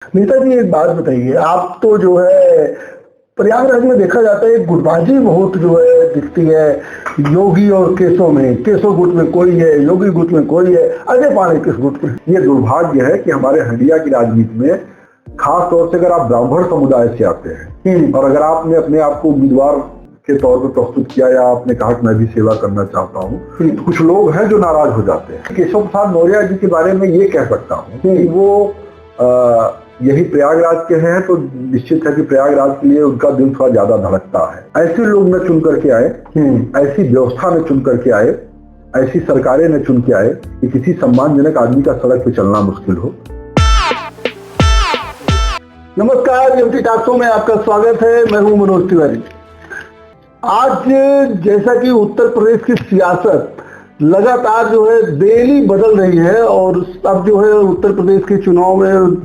नेताजी एक बात बताइए, आप तो जो है प्रयागराज में देखा जाता है गुटबाजी बहुत जो है दिखती है। योगी और केशव में, केशव गुट में कोई है, योगी गुट में कोई है, अजय पांडे किस गुट में। ये दुर्भाग्य है कि हमारे हंडिया की राजनीति में खास तौर से अगर आप ब्राह्मण समुदाय से आते हैं और अगर आपने अपने आप को उम्मीदवार के तौर पर प्रस्तुत किया या आपने कहा कि मैं भी सेवा करना चाहता हूँ, तो कुछ लोग हैं जो नाराज हो जाते हैं। केशव प्रसाद मौर्य जी के बारे में ये कह सकता हूँ कि वो यही प्रयागराज के हैं, तो निश्चित है कि प्रयागराज के लिए उनका दिल थोड़ा ज्यादा धड़कता है। ऐसे लोग न चुन करके आए, ऐसी व्यवस्था में चुन करके आए, ऐसी सरकारें ने चुन के आए कि किसी सम्मानजनक आदमी का सड़क पे चलना मुश्किल हो। नमस्कार, एमटी टॉक शो में आपका स्वागत है। मैं हूं मनोज तिवारी। आज जैसा कि उत्तर प्रदेश की सियासत लगातार जो है डेली बदल रही है और अब जो है उत्तर प्रदेश के चुनाव में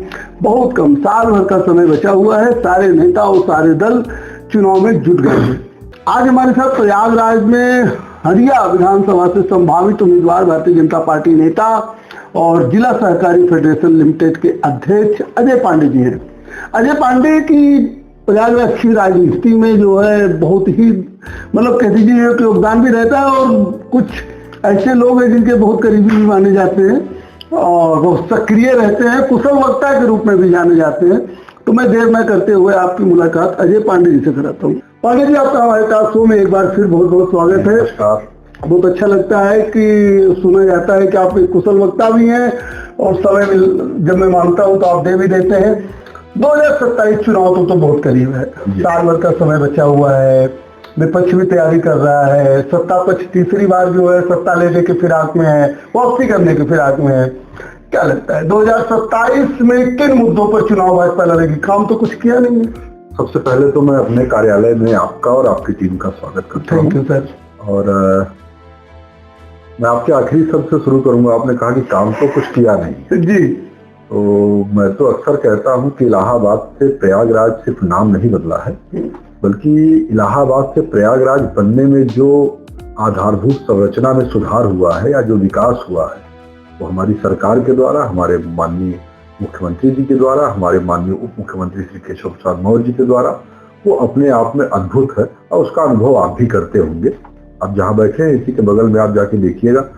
बहुत कम साल भर का समय बचा हुआ है। सारे नेता और सारे दल चुनाव में जुट गए हैं। आज हमारे साथ प्रयागराज में हरिया विधानसभा से संभावित उम्मीदवार भारतीय जनता पार्टी नेता और जिला सहकारी फेडरेशन लिमिटेड के अध्यक्ष अजय पांडे जी हैं। अजय पांडे की प्रयागराज की राजनीति में जो है बहुत ही कह दीजिए कि योगदान भी रहता है और कुछ ऐसे लोग हैं जिनके बहुत करीबी भी माने जाते हैं और बहुत सक्रिय रहते हैं, कुशल वक्ता के रूप में भी जाने जाते हैं। तो मैं देर न करते हुए आपकी मुलाकात अजय पांडे जी से कराता हूँ। पांडे जी, आपका हमारे टॉक शो में एक बार फिर बहुत बहुत स्वागत है। बहुत अच्छा लगता है कि सुना जाता है कि आप एक कुशल वक्ता भी हैं और समय जब मैं मांगता हूँ तो आप दे भी देते हैं। 2027 चुनाव तो बहुत करीब है, साल भर का समय बचा हुआ है, विपक्ष भी तैयारी कर रहा है, सत्ता पक्ष तीसरी बार जो है सत्ता लेने के फिराक में है, वापसी करने के फिराक में है। क्या लगता है 2027 में किन मुद्दों पर चुनाव भाजपा लड़ेगी? काम तो कुछ किया नहीं है। सबसे पहले तो मैं अपने कार्यालय में आपका और आपकी टीम का स्वागत करता हूं। Thank you sir. और मैं आपके आखिरी शब्द से शुरू करूंगा। आपने कहा कि काम तो कुछ किया नहीं जी। तो मैं तो अक्सर कहता हूं कि इलाहाबाद से प्रयागराज सिर्फ नाम नहीं बदला है, बल्कि इलाहाबाद से प्रयागराज बनने में जो आधारभूत संरचना में सुधार हुआ है या जो विकास हुआ है वो हमारी सरकार के द्वारा, हमारे माननीय मुख्यमंत्री जी के द्वारा, हमारे माननीय उप मुख्यमंत्री श्री केशव प्रसाद मौर्य जी के द्वारा, वो अपने आप में अद्भुत है और उसका अनुभव आप भी करते होंगे। आप जहाँ बैठे हैं इसी के बगल में आप जाके देखिएगा,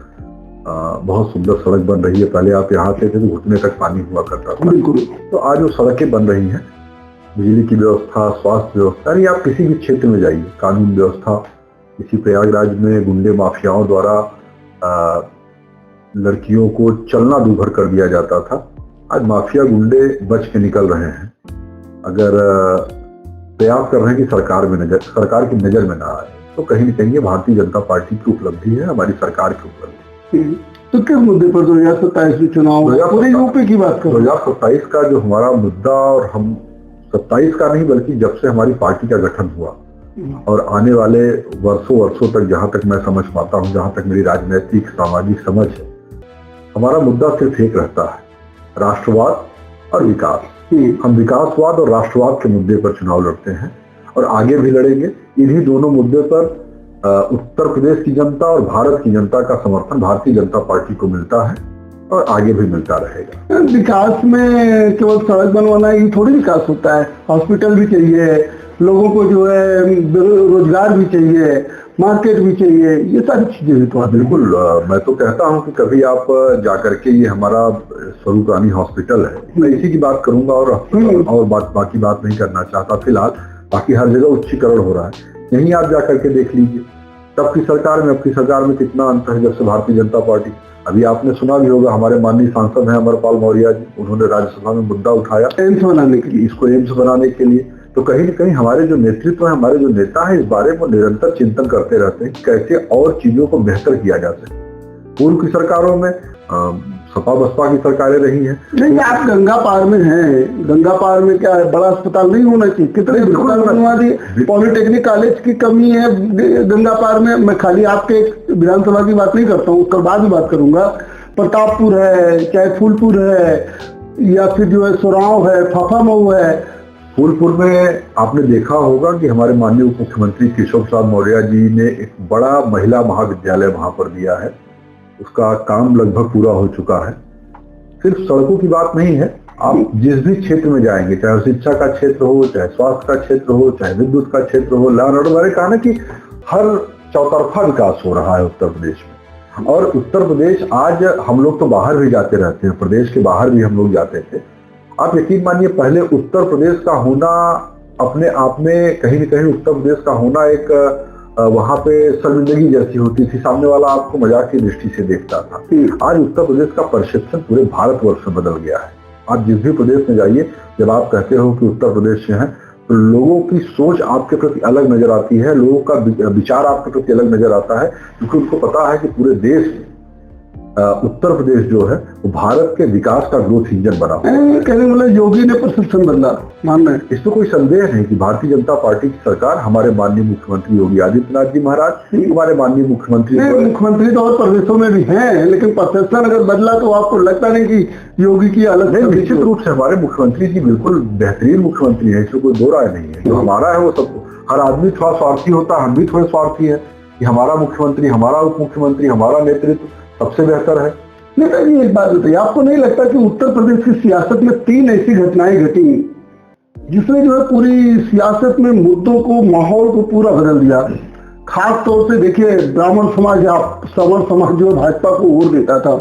बहुत सुंदर सड़क बन रही है। पहले आप यहाँ आते थे तो घुटने तक पानी हुआ करता था, तो आज वो सड़कें बन रही हैं, बिजली की व्यवस्था, स्वास्थ्य व्यवस्था, यानी आप किसी भी क्षेत्र में जाइए, कानून व्यवस्था। इसी प्रयागराज में गुंडे माफियाओं द्वारा लड़कियों को चलना दूभर कर दिया जाता था, आज माफिया गुंडे बच के निकल रहे हैं। अगर प्रयास कर रहे हैं कि सरकार की नजर में ना आए, तो कहीं न कहीं भारतीय जनता पार्टी की उपलब्धि है, हमारी सरकार की उपलब्धि। तो किस मुद्दे पर 2027 चुनाव, पूरे यूपी की बात करो। 2027 का जो हमारा मुद्दा, और हम 27 का नहीं बल्कि जब से हमारी पार्टी का गठन हुआ और आने वाले वर्षों तक, जहां तक मैं समझ पाता हूं, जहां तक मेरी राजनीतिक सामाजिक समझ है, हमारा मुद्दा सिर्फ एक रहता है, राष्ट्रवाद और विकास। हम विकासवाद और राष्ट्रवाद के मुद्दे पर चुनाव लड़ते हैं और आगे भी लड़ेंगे। इन्हीं दोनों मुद्दे पर उत्तर प्रदेश की जनता और भारत की जनता का समर्थन भारतीय जनता पार्टी को मिलता है और आगे भी मिलता रहेगा। विकास में केवल सड़क बनवाना ही थोड़ी विकास होता है, हॉस्पिटल भी चाहिए, लोगों को जो है रोजगार भी चाहिए, मार्केट भी चाहिए, ये सारी चीजें भी तो। बिल्कुल, मैं तो कहता हूं कि कभी आप जाकर के, ये हमारा स्वरूप रानी हॉस्पिटल है, मैं इसी की बात करूंगा और बाकी बात नहीं करना चाहता फिलहाल। बाकी हर जगह उच्चीकरण हो रहा है, यहीं आप जाकर के देख लीजिए। तब की सरकार में अब की सरकार में कितना अंतर है, जब से भारतीय जनता पार्टी। अभी आपने सुना भी होगा, हमारे माननीय सांसद हैं अमरपाल मौर्य जी, उन्होंने राज्यसभा में मुद्दा उठाया एम्स बनाने के लिए, इसको एम्स बनाने के लिए। तो कहीं न कहीं हमारे जो नेतृत्व है, हमारे जो नेता है, इस बारे में निरंतर चिंतन करते रहते हैं कैसे और चीजों को बेहतर किया जा सके। पूर्व की सरकारों में सपा बसपा की सरकारें रही हैं। नहीं, आप गंगा पार में हैं, गंगा पार में क्या है, बड़ा अस्पताल नहीं होना चाहिए? कितने अस्पताल बनवा दिए, पॉलिटेक्निक कॉलेज की कमी है गंगा पार में। मैं खाली आपके विधानसभा की बात नहीं करता हूँ, उसके बाद ही बात करूंगा। प्रतापपुर है, चाहे फूलपुर है, या फिर जो है सोराव है, फाफामऊ है। फूलपुर में आपने देखा होगा कि हमारे माननीय उप मुख्यमंत्री केशव प्रसाद मौर्य जी ने एक बड़ा महिला महाविद्यालय वहां पर दिया है, उसका काम लगभग पूरा हो चुका है। सिर्फ सड़कों की बात नहीं है, आप जिस भी क्षेत्र में जाएंगे, चाहे शिक्षा का क्षेत्र हो, चाहे स्वास्थ्य का क्षेत्र हो, चाहे विद्युत का क्षेत्र हो, मैंने कहा ना कि हर चौतरफा विकास हो रहा है उत्तर प्रदेश में। और उत्तर प्रदेश आज, हम लोग तो बाहर भी जाते रहते हैं, प्रदेश के बाहर भी हम लोग जाते थे। आप यकीन मानिए, पहले उत्तर प्रदेश का होना अपने आप में कहीं न कहीं उत्तर प्रदेश का होना एक वहां पे शर्मिंदगी जैसी होती थी, सामने वाला आपको मजाक की दृष्टि से देखता था। आज उत्तर प्रदेश का परसेप्शन पूरे भारतवर्ष में बदल गया है। आप जिस भी प्रदेश में जाइए, जब आप कहते हो कि उत्तर प्रदेश से हैं, तो लोगों की सोच आपके प्रति अलग नजर आती है, लोगों का विचार आपके प्रति अलग नजर आता है, क्योंकि उनको पता है कि पूरे देश में उत्तर प्रदेश जो है वो भारत के विकास का ग्रोथ इंजन बना। कहने मतलब योगी ने परसेप्शन बदला, मान रहे हैं, इसमें कोई संदेह नहीं कि भारतीय जनता पार्टी की सरकार, हमारे माननीय मुख्यमंत्री योगी आदित्यनाथ जी महाराज, हमारे माननीय मुख्यमंत्री तो और प्रदेशों में भी हैं, लेकिन परसेप्शन अगर बदला तो आपको लगता नहीं कि योगी की हालत? निश्चित रूप से हमारे मुख्यमंत्री जी बिल्कुल बेहतरीन मुख्यमंत्री है, इसमें कोई दो राय नहीं है। जो हमारा है वो सब, हर आदमी थोड़ा स्वार्थी होता है, हम भी थोड़े स्वार्थी है कि हमारा मुख्यमंत्री, हमारा उप मुख्यमंत्री, हमारा नेतृत्व सबसे बेहतर है। नेताजी एक बात बताइए, आपको नहीं लगता कि उत्तर प्रदेश की सियासत में 3 ऐसी घटनाएं घटी जिसने जो है पूरी सियासत में मुद्दों को, माहौल को पूरा बदल दिया? खास तौर से देखिए, ब्राह्मण समाज या सवर्ण समाज जो है भाजपा को वोट देता था,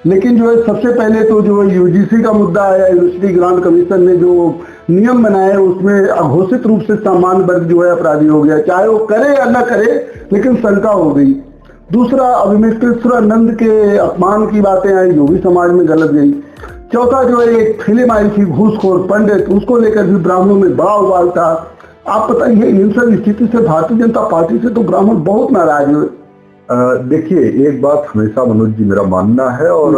लेकिन जो है सबसे पहले तो जो है यूजीसी का मुद्दा आया। यूनिवर्सिटी ग्रांट कमीशन ने जो नियम बनाए उसमें अघोषित रूप से सामान्य वर्ग जो है अपराधी हो गया, चाहे वो करे या न करे, लेकिन शंका हो गई। दूसरा, अभिमिश्रानंद के अपमान की बातें आई, जो भी समाज में गलत गई। चौथा जो है एक फिल्म आई थी घूसखोर पंडित, उसको लेकर भी ब्राह्मणों में बड़ा उबाल था। आप बताइए, इन सब स्थिति से भारतीय जनता पार्टी से तो ब्राह्मण बहुत नाराज हुए। देखिए, एक बात हमेशा मनोज जी मेरा मानना है, और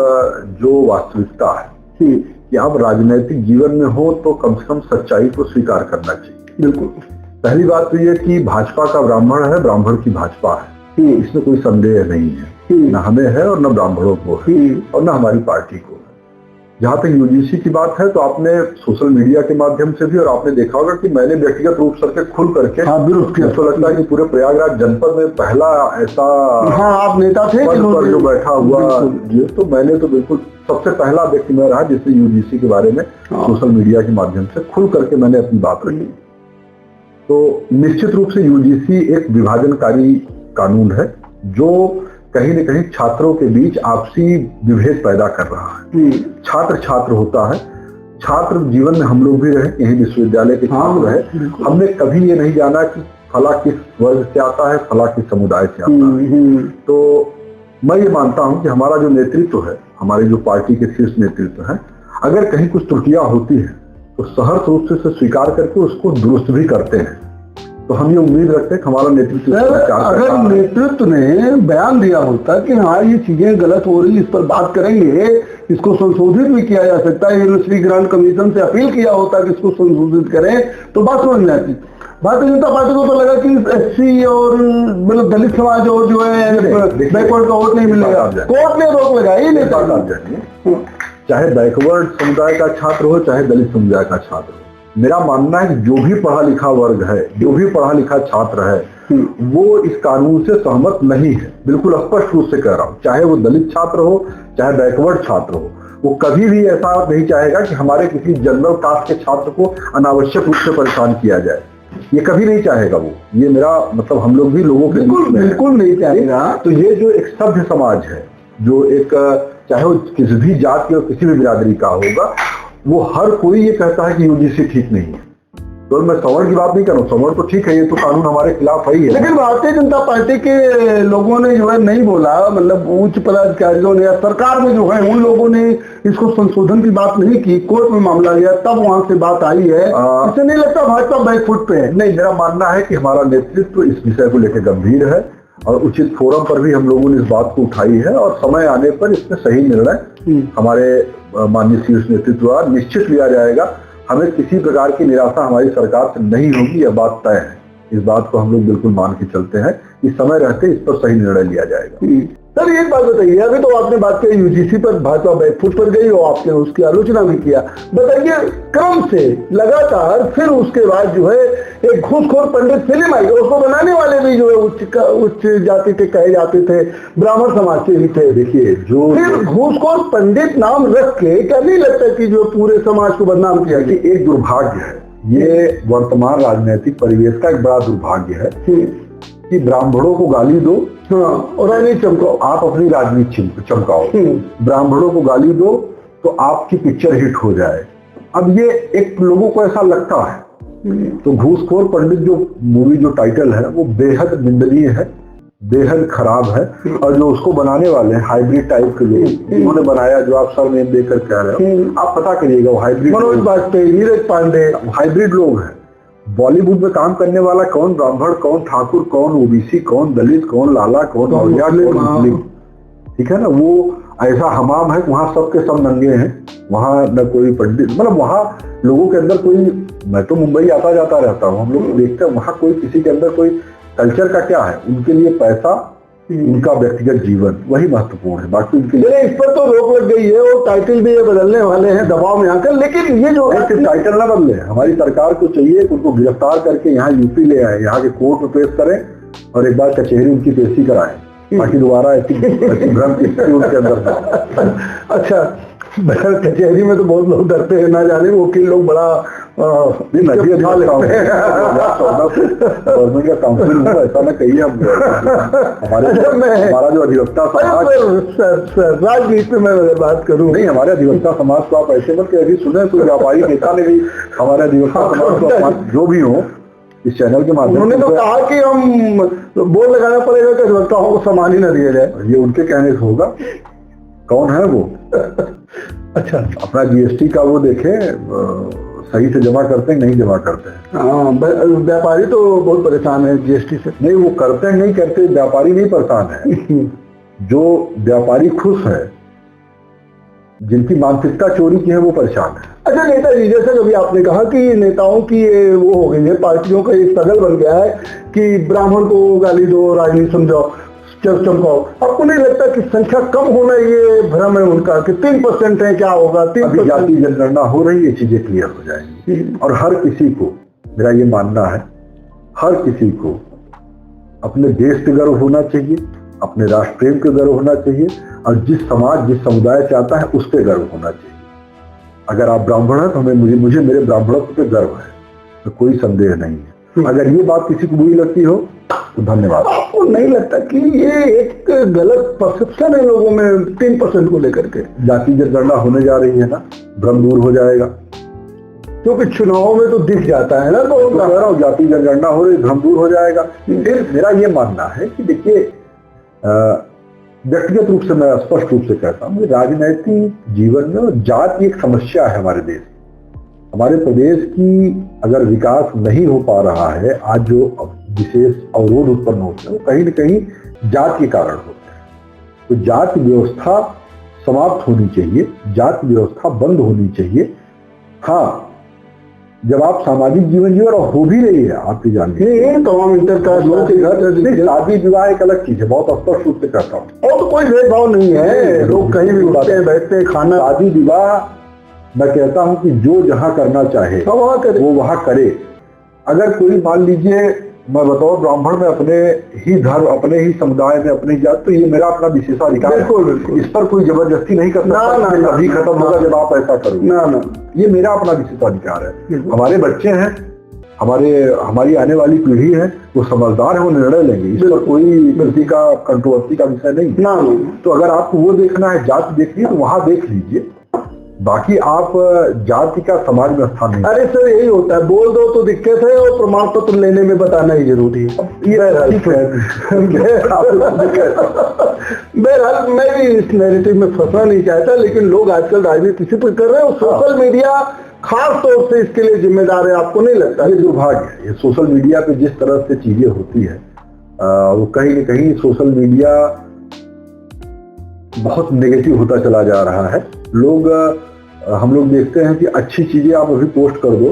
जो वास्तविकता है कि आप राजनीतिक जीवन में हो तो कम से कम सच्चाई को स्वीकार करना चाहिए। बिल्कुल। पहली बात तो यह कि भाजपा का ब्राह्मण है, ब्राह्मण की भाजपा है, इसमें कोई संदेह नहीं है, न हमें है और न ब्राह्मणों को है और न हमारी पार्टी को है। जहां तक यूजीसी की बात है, तो आपने सोशल मीडिया के माध्यम से भी, और आपने देखा होगा कि मैंने व्यक्तिगत रूप से खुल करके, मुझको लगता है कि पूरे प्रयागराज जनपद में पहला ऐसा आप नेता थे पर जो बैठा हुआ, तो मैंने तो बिल्कुल सबसे पहला व्यक्ति मैं रहा जिसने यूजीसी के बारे में सोशल मीडिया के माध्यम से खुल करके मैंने अपनी बात रखी। तो निश्चित रूप से यूजीसी एक विभाजनकारी कानून है जो कहीं न कहीं छात्रों के बीच आपसी विभेद पैदा कर रहा है। छात्र छात्र होता है, छात्र जीवन में हम लोग भी रहे, यही विश्वविद्यालय के छात्र रहे, हमने कभी ये नहीं जाना कि फला किस वर्ग से आता है, फला किस समुदाय से आता है। तो मैं ये मानता हूं कि हमारा जो नेतृत्व है, हमारे जो पार्टी के शीर्ष नेतृत्व है, अगर कहीं कुछ त्रुटियां होती है तो सहर्ष रूप से स्वीकार करके उसको दुरुस्त भी करते हैं। तो हम ये उम्मीद रखते हैं कि हमारा नेतृत्व, अगर नेतृत्व ने बयान दिया होता कि हाँ ये चीजें गलत हो रही, इस पर बात करेंगे, इसको संशोधित भी किया जा सकता है, यूनिवर्सिटी ग्रांट कमीशन से अपील किया होता कि इसको संशोधित करें, तो बात समझ में आती। भारतीय जनता पार्टी को तो लगा कि एससी और मतलब दलित समाज और जो है बैकवर्ड का वोट नहीं मिलेगा, कोर्ट ने रोक लगाई। नहीं, चाहे बैकवर्ड समुदाय का छात्र हो, चाहे दलित समुदाय का छात्र हो, मेरा मानना है कि जो भी पढ़ा लिखा वर्ग है, जो भी पढ़ा लिखा छात्र है, वो इस कानून से सहमत नहीं है। बिल्कुल स्पष्ट रूप से कह रहा हूँ, चाहे वो दलित छात्र हो, चाहे बैकवर्ड छात्र हो, वो कभी भी ऐसा नहीं चाहेगा कि हमारे किसी जनरल कास्ट के छात्र को अनावश्यक रूप से परेशान किया जाए। ये कभी नहीं चाहेगा वो, ये मेरा मतलब हम लोग भी लोगों के बिल्कुल नहीं चाहेगा। तो ये जो एक सभ्य समाज है, जो एक चाहे वो किसी भी जाति और किसी भी बिरादरी का होगा, वो हर कोई ये कहता है कि यूजीसी ठीक नहीं है। तो मैं सवर्ण की बात नहीं कर रहा हूँ, सवर्ण तो ठीक है, ये तो कानून हमारे खिलाफ है ही है। लेकिन भारतीय जनता पार्टी के लोगों ने जो है नहीं बोला, मतलब उच्च पदाधिकारियों ने या सरकार में जो है उन लोगों ने इसको संशोधन की बात नहीं की, कोर्ट में मामला गया, तब वहां से बात आई है। इससे नहीं लगता भाजपा बैकफुट पे है? नहीं, मेरा मानना है कि हमारा नेतृत्व इस विषय को लेकर गंभीर है और उचित फोरम पर भी हम लोगों ने इस बात को उठाई है, और समय आने पर इसमें सही निर्णय हमारे माननीय शीर्ष नेतृत्व द्वारा निश्चित लिया जाएगा। हमें किसी प्रकार की निराशा हमारी सरकार से नहीं होगी, यह बात तय है। इस बात को हम लोग बिल्कुल मान के चलते हैं कि समय रहते इस पर सही निर्णय लिया जाएगा। सर एक बात बताइए, अभी तो आपने बात की यूजीसी पर भाजपा बैकफुट पर गई और आपने उसकी आलोचना भी किया, बताइए क्रम से लगातार फिर उसके बाद जो है एक घूसखोर पंडित फिल्म आई, उसको बनाने वाले भी जो है उच्च जाति के कहे जाते थे, ब्राह्मण समाज से ही थे। देखिए जो फिर घूसखोर पंडित नाम रख के क्या नहीं लगता कि जो पूरे समाज को बदनाम किया कि एक दुर्भाग्य है, ये वर्तमान राजनीतिक परिवेश का एक बड़ा दुर्भाग्य है कि ब्राह्मणों को गाली दो, हाँ, और राजनीति चमकाओ, आप अपनी राजनीति चमकाओ, ब्राह्मणों को गाली दो तो आपकी पिक्चर हिट हो जाए। अब ये एक लोगों को ऐसा लगता है। तो घूसखोर पंडित जो मूवी जो टाइटल है वो बेहद निंदनीय है, बेहद खराब है। और जो उसको बनाने वाले हैं हाइब्रिड टाइप के लोग, उन्होंने बनाया जो आप सब नेम देकर कह रहे हो, आप पता करिएगा वो हाइब्रिड, मनोज बाजपेयी, नीरज पांडे, हाइब्रिड लोग हैं। बॉलीवुड में काम करने वाला कौन ब्राह्मण, कौन ठाकुर, कौन ओबीसी, कौन दलित, कौन लाला, कौन मौर्या, कौन मुस्लिम, ठीक है ना। वो ऐसा हमाम है, वहां सबके सब नंगे हैं, वहां न कोई पंडित, मतलब वहां लोगों के अंदर कोई, मैं तो मुंबई आता जाता रहता हूँ, हम लोग देखते हैं वहां कोई किसी के अंदर कोई कल्चर का क्या है, उनके लिए पैसा, उनका व्यक्तिगत जीवन वही महत्वपूर्ण है, बाकी उनके लिए। इस पर तो रोक लग गई है और टाइटल भी ये बदलने वाले हैं दबाव में आकर, लेकिन ये जो टाइटल ना बदले, हमारी सरकार को चाहिए कि उनको गिरफ्तार करके यहाँ यूपी ले आए, यहाँ के कोर्ट में पेश करें और एक बार कचहरी उनकी पेशी कराएं, ताकि दोबारा ऐसी भ्रम की स्थिति उनके अंदर। अच्छा, कचहरी में तो बहुत लोग डरते हैं, ना जाने वकील लोग बड़ा गवर्नमेंट का काउंसिल हुआ, ऐसा ना कहिए। हमारा जो अधिवक्ता समाज, राजनीति में बात करूं नहीं, हमारे अधिवक्ता समाज को आप ऐसे मत अभी सुने, कोई व्यापारी नेता ने भी हमारे अधिवक्ता समाज को जो भी हो इस चैनल के माध्यम, उन्होंने तो कहा कि हम बोर्ड लगाना पड़ेगा कि अधिवक्ताओं को सम्मान ही न दिया जाए। ये उनके कहने से होगा। कौन है वो? अच्छा, अपना जीएसटी का वो देखे, सही से जमा करते हैं नहीं जमा करते हैं। हाँ, व्यापारी तो बहुत परेशान है जीएसटी से। नहीं, वो करते हैं नहीं करते, व्यापारी नहीं परेशान है। जो व्यापारी खुश है, जिनकी मानसिकता चोरी की है, वो परेशान है। अच्छा नेताजी, जैसे कभी आपने कहा कि नेताओं की वो हो गई है, पार्टियों का एक सगल बन गया है कि ब्राह्मण को गाली दो, राजनीति समझाओ, चमकाओ। आपको नहीं लगता कि संख्या कम होना ये भ्रम है उनका कि 3% है, क्या होगा 3%? जाति जनगणना हो रही है, चीजें क्लियर हो जाएंगी। और हर किसी को, मेरा ये मानना है, हर किसी को अपने देश पे गर्व होना चाहिए, अपने राष्ट्र प्रेम पे गर्व होना चाहिए, और जिस समाज जिस समुदाय से आता है उस पर गर्व होना चाहिए। अगर आप ब्राह्मण हैं तो मुझे मेरे ब्राह्मणत्व पे गर्व है, तो कोई संदेह नहीं है। अगर ये बात किसी को बुरी लगती हो तो धन्यवाद। आपको नहीं लगता कि ये एक गलत परसेप्शन है लोगों में 3% को लेकर के? जाति जनगणना होने जा रही है ना, भ्रम दूर हो जाएगा, क्योंकि चुनाव में तो दिख जाता है ना, तो कह रहा हूँ जाति जनगणना हो रही, भ्रम दूर हो जाएगा। फिर मेरा ये मानना है कि देखिए, व्यक्तिगत रूप से मैं स्पष्ट रूप से कहता हूँ, राजनैतिक जीवन में जाति एक समस्या है हमारे देश, हमारे प्रदेश की। अगर विकास नहीं हो पा रहा है, आज जो विशेष अवरोध उत्पन्न होते हैं वो कहीं न कहीं जाति के कारण होते हैं। तो जाति व्यवस्था समाप्त होनी चाहिए, जाति व्यवस्था बंद होनी चाहिए। हाँ, जब आप सामाजिक जीवन जीवन और हो भी रही है, आप जानते तमाम इंटरकास्ट लोगों के घर शादी विवाह एक अलग चीज है, बहुत स्पष्ट रूप से कहता हूँ, और तो कोई भेदभाव नहीं है, लोग कहीं भी उठते हैं, बैठते हैं, खाना। शादी विवाह मैं कहता हूं कि जो जहां करना चाहे वो वहां करे। अगर कोई मान लीजिए, मैं बताऊं, ब्राह्मण में अपने ही धर्म, अपने ही समुदाय में, अपनी जात, तो ये मेरा अपना विशेषाधिकार है, इस पर कोई जबरदस्ती नहीं कर सकता। अभी खत्म होगा जब आप ऐसा करो, ना, ये मेरा अपना विशेषाधिकार है। हमारे बच्चे हैं, हमारी आने वाली पीढ़ी है, वो समझदार है, वो निर्णय लेंगे, इस पर कोई किसी का कंट्रोवर्सी का विषय नहीं ना। तो अगर आपको वो देखना है, जाति देखनी है, तो वहां देख लीजिए, बाकी आप जाति का समाज में स्थान नहीं। अरे सर, यही होता है, बोल दो तो दिक्कत है और प्रमाण पत्र लेने में बताना ही जरूरी है। बहरहाल मैं भी इस नैरेटिव में फंसना नहीं चाहता, लेकिन लोग आजकल राजनीति इसी पर कर रहे हैं और सोशल मीडिया खास तौर से इसके लिए जिम्मेदार है। आपको नहीं लगता? ये दुर्भाग्य है, ये सोशल मीडिया पे जिस तरह से चीजें होती है, वो कहीं न कहीं सोशल मीडिया बहुत नेगेटिव होता चला जा रहा है। हम लोग देखते हैं कि अच्छी चीजें आप अभी पोस्ट कर दो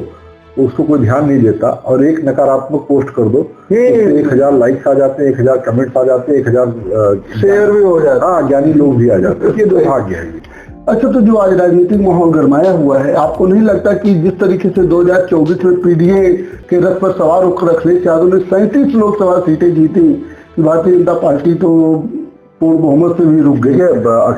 उसको कोई ध्यान नहीं देता, और एक नकारात्मक पोस्ट कर दो, 1000 लाइक्स आ जाते हैं, 1000 कमेंट्स आ जाते हैं, 1000 शेयर भी हो जाता है, हाँ, ज्ञानी लोग भी आ जाते हैं। ये दुर्भाग्य है। अच्छा, तो जो आज राजनीतिक माहौल गरमाया हुआ है, आपको नहीं लगता कि जिस तरीके से 2024 में पीडीए के रथ पर सवार होकर अखिलेश यादव ने 37 लोकसभा सीटें जीती, भारतीय जनता पार्टी तो पूर्ण बहुमत से भी रुक गई है,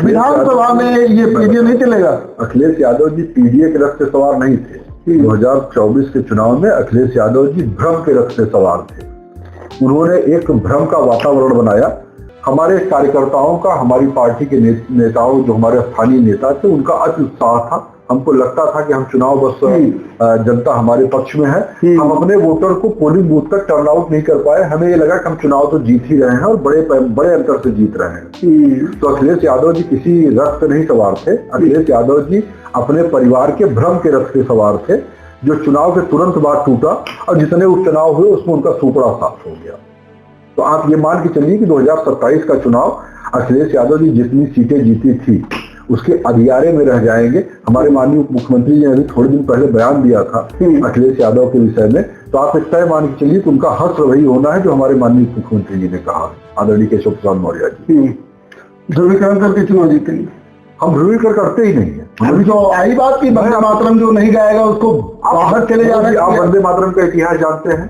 विधानसभा में ये पीडीए नहीं चलेगा? अखिलेश यादव जी पीडीए के रथ से सवार नहीं थे। 2024 के चुनाव में अखिलेश यादव जी भ्रम के रथ से सवार थे। उन्होंने एक भ्रम का वातावरण बनाया। हमारे कार्यकर्ताओं का, हमारी पार्टी के नेताओं, जो हमारे स्थानीय नेता थे, उनका अति उत्साह था। हमको लगता था कि हम चुनाव बस जनता हमारे पक्ष में है, हम अपने वोटर को पोलिंग बूथ तक टर्न आउट नहीं कर पाए। हमें ये लगा कि हम चुनाव तो जीत ही रहे हैं और बड़े अंतर से जीत रहे हैं। तो अखिलेश यादव जी किसी रथ पे नहीं सवार थे। अखिलेश यादव जी अपने परिवार के भ्रम के रथ से सवार थे, जो चुनाव के तुरंत बाद टूटा, और जितने उपचुनाव हुए उसमें उनका सुपड़ा साफ हो गया। तो आप ये मान के चलिए कि 2027 का चुनाव अखिलेश यादव जी जितनी सीटें जीती थी उसके अधियारे में रह जाएंगे। हमारे माननीय मुख्यमंत्री जी ने अभी थोड़े दिन पहले बयान दिया था अखिलेश यादव के विषय में, तो आप एक तय मान के चलिए कि उनका हश्र वही होना है जो हमारे माननीय मुख्यमंत्री जी ने कहा, आदरणीय केशव प्रसाद मौर्य जी। ध्रुवीकरण करके चुनाव जीतेंगे? हम ध्रुवीकरण करते ही नहीं है। अभी तो आई बात की वंदे मातरम जो नहीं गाएगा उसको बाहर चले जा रहे हैं। आप वंदे मातरम का इतिहास जानते हैं?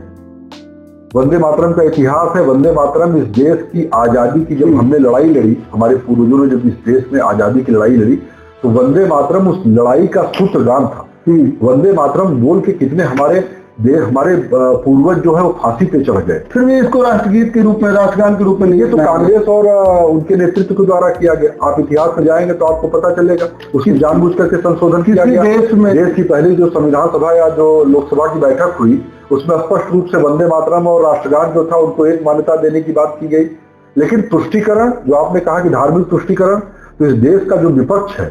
वंदे मातरम का इतिहास है, वंदे मातरम इस देश की आजादी की जब हमने लड़ाई लड़ी, हमारे पूर्वजों ने जब इस देश में आजादी की लड़ाई लड़ी, तो वंदे मातरम उस लड़ाई का सूत्रगान था। वंदे मातरम बोल के कितने हमारे पूर्वज जो है वो फांसी पे चढ़ गए। फिर भी इसको राष्ट्रगीत के रूप में, राष्ट्रगान के रूप में नहीं, तो कांग्रेस और उनके नेतृत्व के द्वारा किया गया। आप इतिहास में जाएंगे तो आपको पता चलेगा उसकी जानबूझ करके संशोधन किया गया। देश की पहली जो संविधान सभा या जो लोकसभा की बैठक हुई उसमें स्पष्ट रूप से वंदे मातरम और राष्ट्रगान जो था उनको एक मान्यता देने की बात की गई। लेकिन तुष्टीकरण, जो आपने कहा कि धार्मिक तुष्टीकरण, तो इस देश का जो विपक्ष है,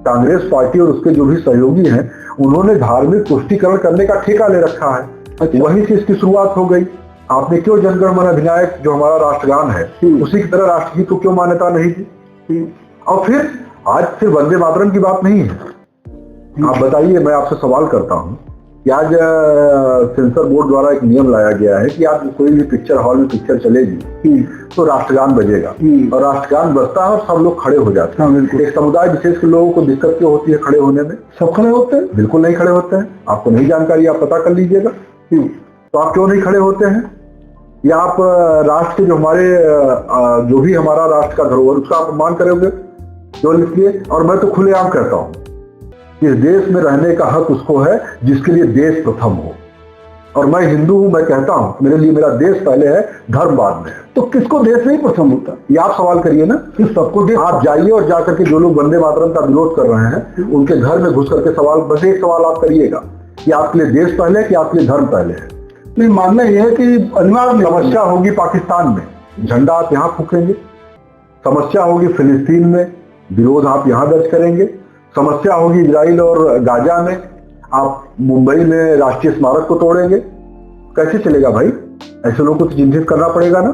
कांग्रेस पार्टी और उसके जो भी सहयोगी हैं, उन्होंने धार्मिक तुष्टीकरण करने का ठेका ले रखा है। अच्छा। वहीं से इसकी शुरुआत हो गई। आपने क्यों जनगण मन अधिनायक जो हमारा राष्ट्रगान है उसी की तरह राष्ट्रगीत को क्यों मान्यता नहीं दी? और फिर आज सिर्फ वंदे मातरम की बात नहीं है। आप बताइए, मैं आपसे सवाल करता हूं कि आज सेंसर बोर्ड द्वारा एक नियम लाया गया है कि आप कोई भी पिक्चर हॉल में पिक्चर चलेगी तो राष्ट्रगान बजेगा, और राष्ट्रगान बजता है और सब लोग खड़े हो जाते हैं। एक समुदाय विशेष के लोगों को दिक्कत क्यों होती है खड़े होने में? सब खड़े होते हैं? बिल्कुल नहीं खड़े होते हैं। आपको नहीं जानकारी, आप पता कर लीजिएगा। तो आप क्यों नहीं खड़े होते हैं? या आप राष्ट्र के जो भी हमारा राष्ट्र का धरोहर उसका आप अपमान करोगे क्यों? इसलिए, और मैं तो खुलेआम कहता हूं, इस देश में रहने का हक उसको है जिसके लिए देश प्रथम हो। और मैं हिंदू हूं, मैं कहता हूं मेरे लिए मेरा देश पहले है, धर्म बाद में है। तो किसको देश नहीं प्रथम होता? ये आप सवाल करिए ना कि सबको देश। आप जाइए और जाकर के जो लोग वंदे मातरम का विरोध कर रहे हैं उनके घर में घुस करके सवाल, बस एक सवाल आप करिएगा कि आपके लिए देश पहले है कि आपके लिए धर्म पहले है? नहीं, मानना यह है कि अनिवार्य समस्या होगी पाकिस्तान में, झंडा आप यहाँ फूकेंगे। समस्या होगी फिलिस्तीन में, विरोध आप यहाँ दर्ज करेंगे। समस्या होगी इजराइल और गाजा में, आप मुंबई में राष्ट्रीय स्मारक को तोड़ेंगे। कैसे चलेगा भाई? ऐसे लोगों को तो चिन्हित करना पड़ेगा ना।